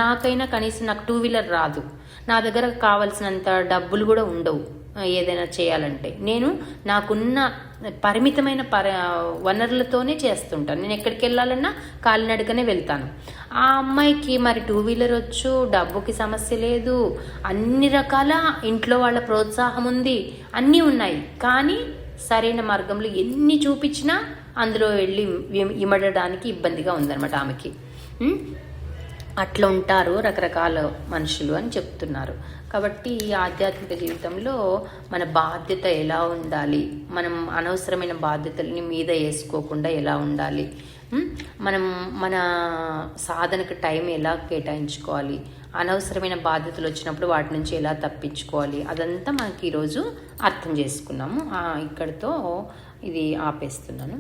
నాకైనా కనీసం నాకు 2-wheeler రాదు, నా దగ్గర కావాల్సినంత డబ్బులు కూడా ఉండవు ఏదైనా చేయాలంటే. నేను నాకున్న పరిమితమైన వనరులతోనే చేస్తుంటాను. నేను ఎక్కడికి వెళ్ళాలన్నా కాలినడకనే వెళ్తాను. ఆ అమ్మాయికి మరి 2-wheeler వచ్చు, డబ్బుకి సమస్య లేదు, అన్ని రకాల ఇంట్లో వాళ్ళ ప్రోత్సాహం ఉంది, అన్నీ ఉన్నాయి. కానీ సరైన మార్గంలో ఎన్ని చూపించినా అందులో వెళ్ళి ఇమడడానికి ఇబ్బందిగా ఉందన్నమాట ఆమెకి. అట్లా ఉంటారు రకరకాల మనుషులు అని చెప్తున్నారు. కాబట్టి ఈ ఆధ్యాత్మిక జీవితంలో మన బాధ్యత ఎలా ఉండాలి, మనం అనవసరమైన బాధ్యతల్ని మీద వేసుకోకుండా ఎలా ఉండాలి, మనం మన సాధనకు టైం ఎలా కేటాయించుకోవాలి, అనవసరమైన బాధ్యతలు వచ్చినప్పుడు వాటి నుంచి ఎలా తప్పించుకోవాలి, అదంతా మనకి ఈరోజు అర్థం చేసుకున్నాము. ఇక్కడితో ఇది ఆపేస్తున్నాను.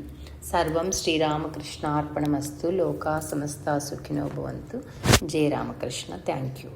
సర్వం శ్రీరామకృష్ణ అర్పణమస్తు. లోకా సమస్త సుఖినో భవంతు. జయ రామకృష్ణ. Thank you.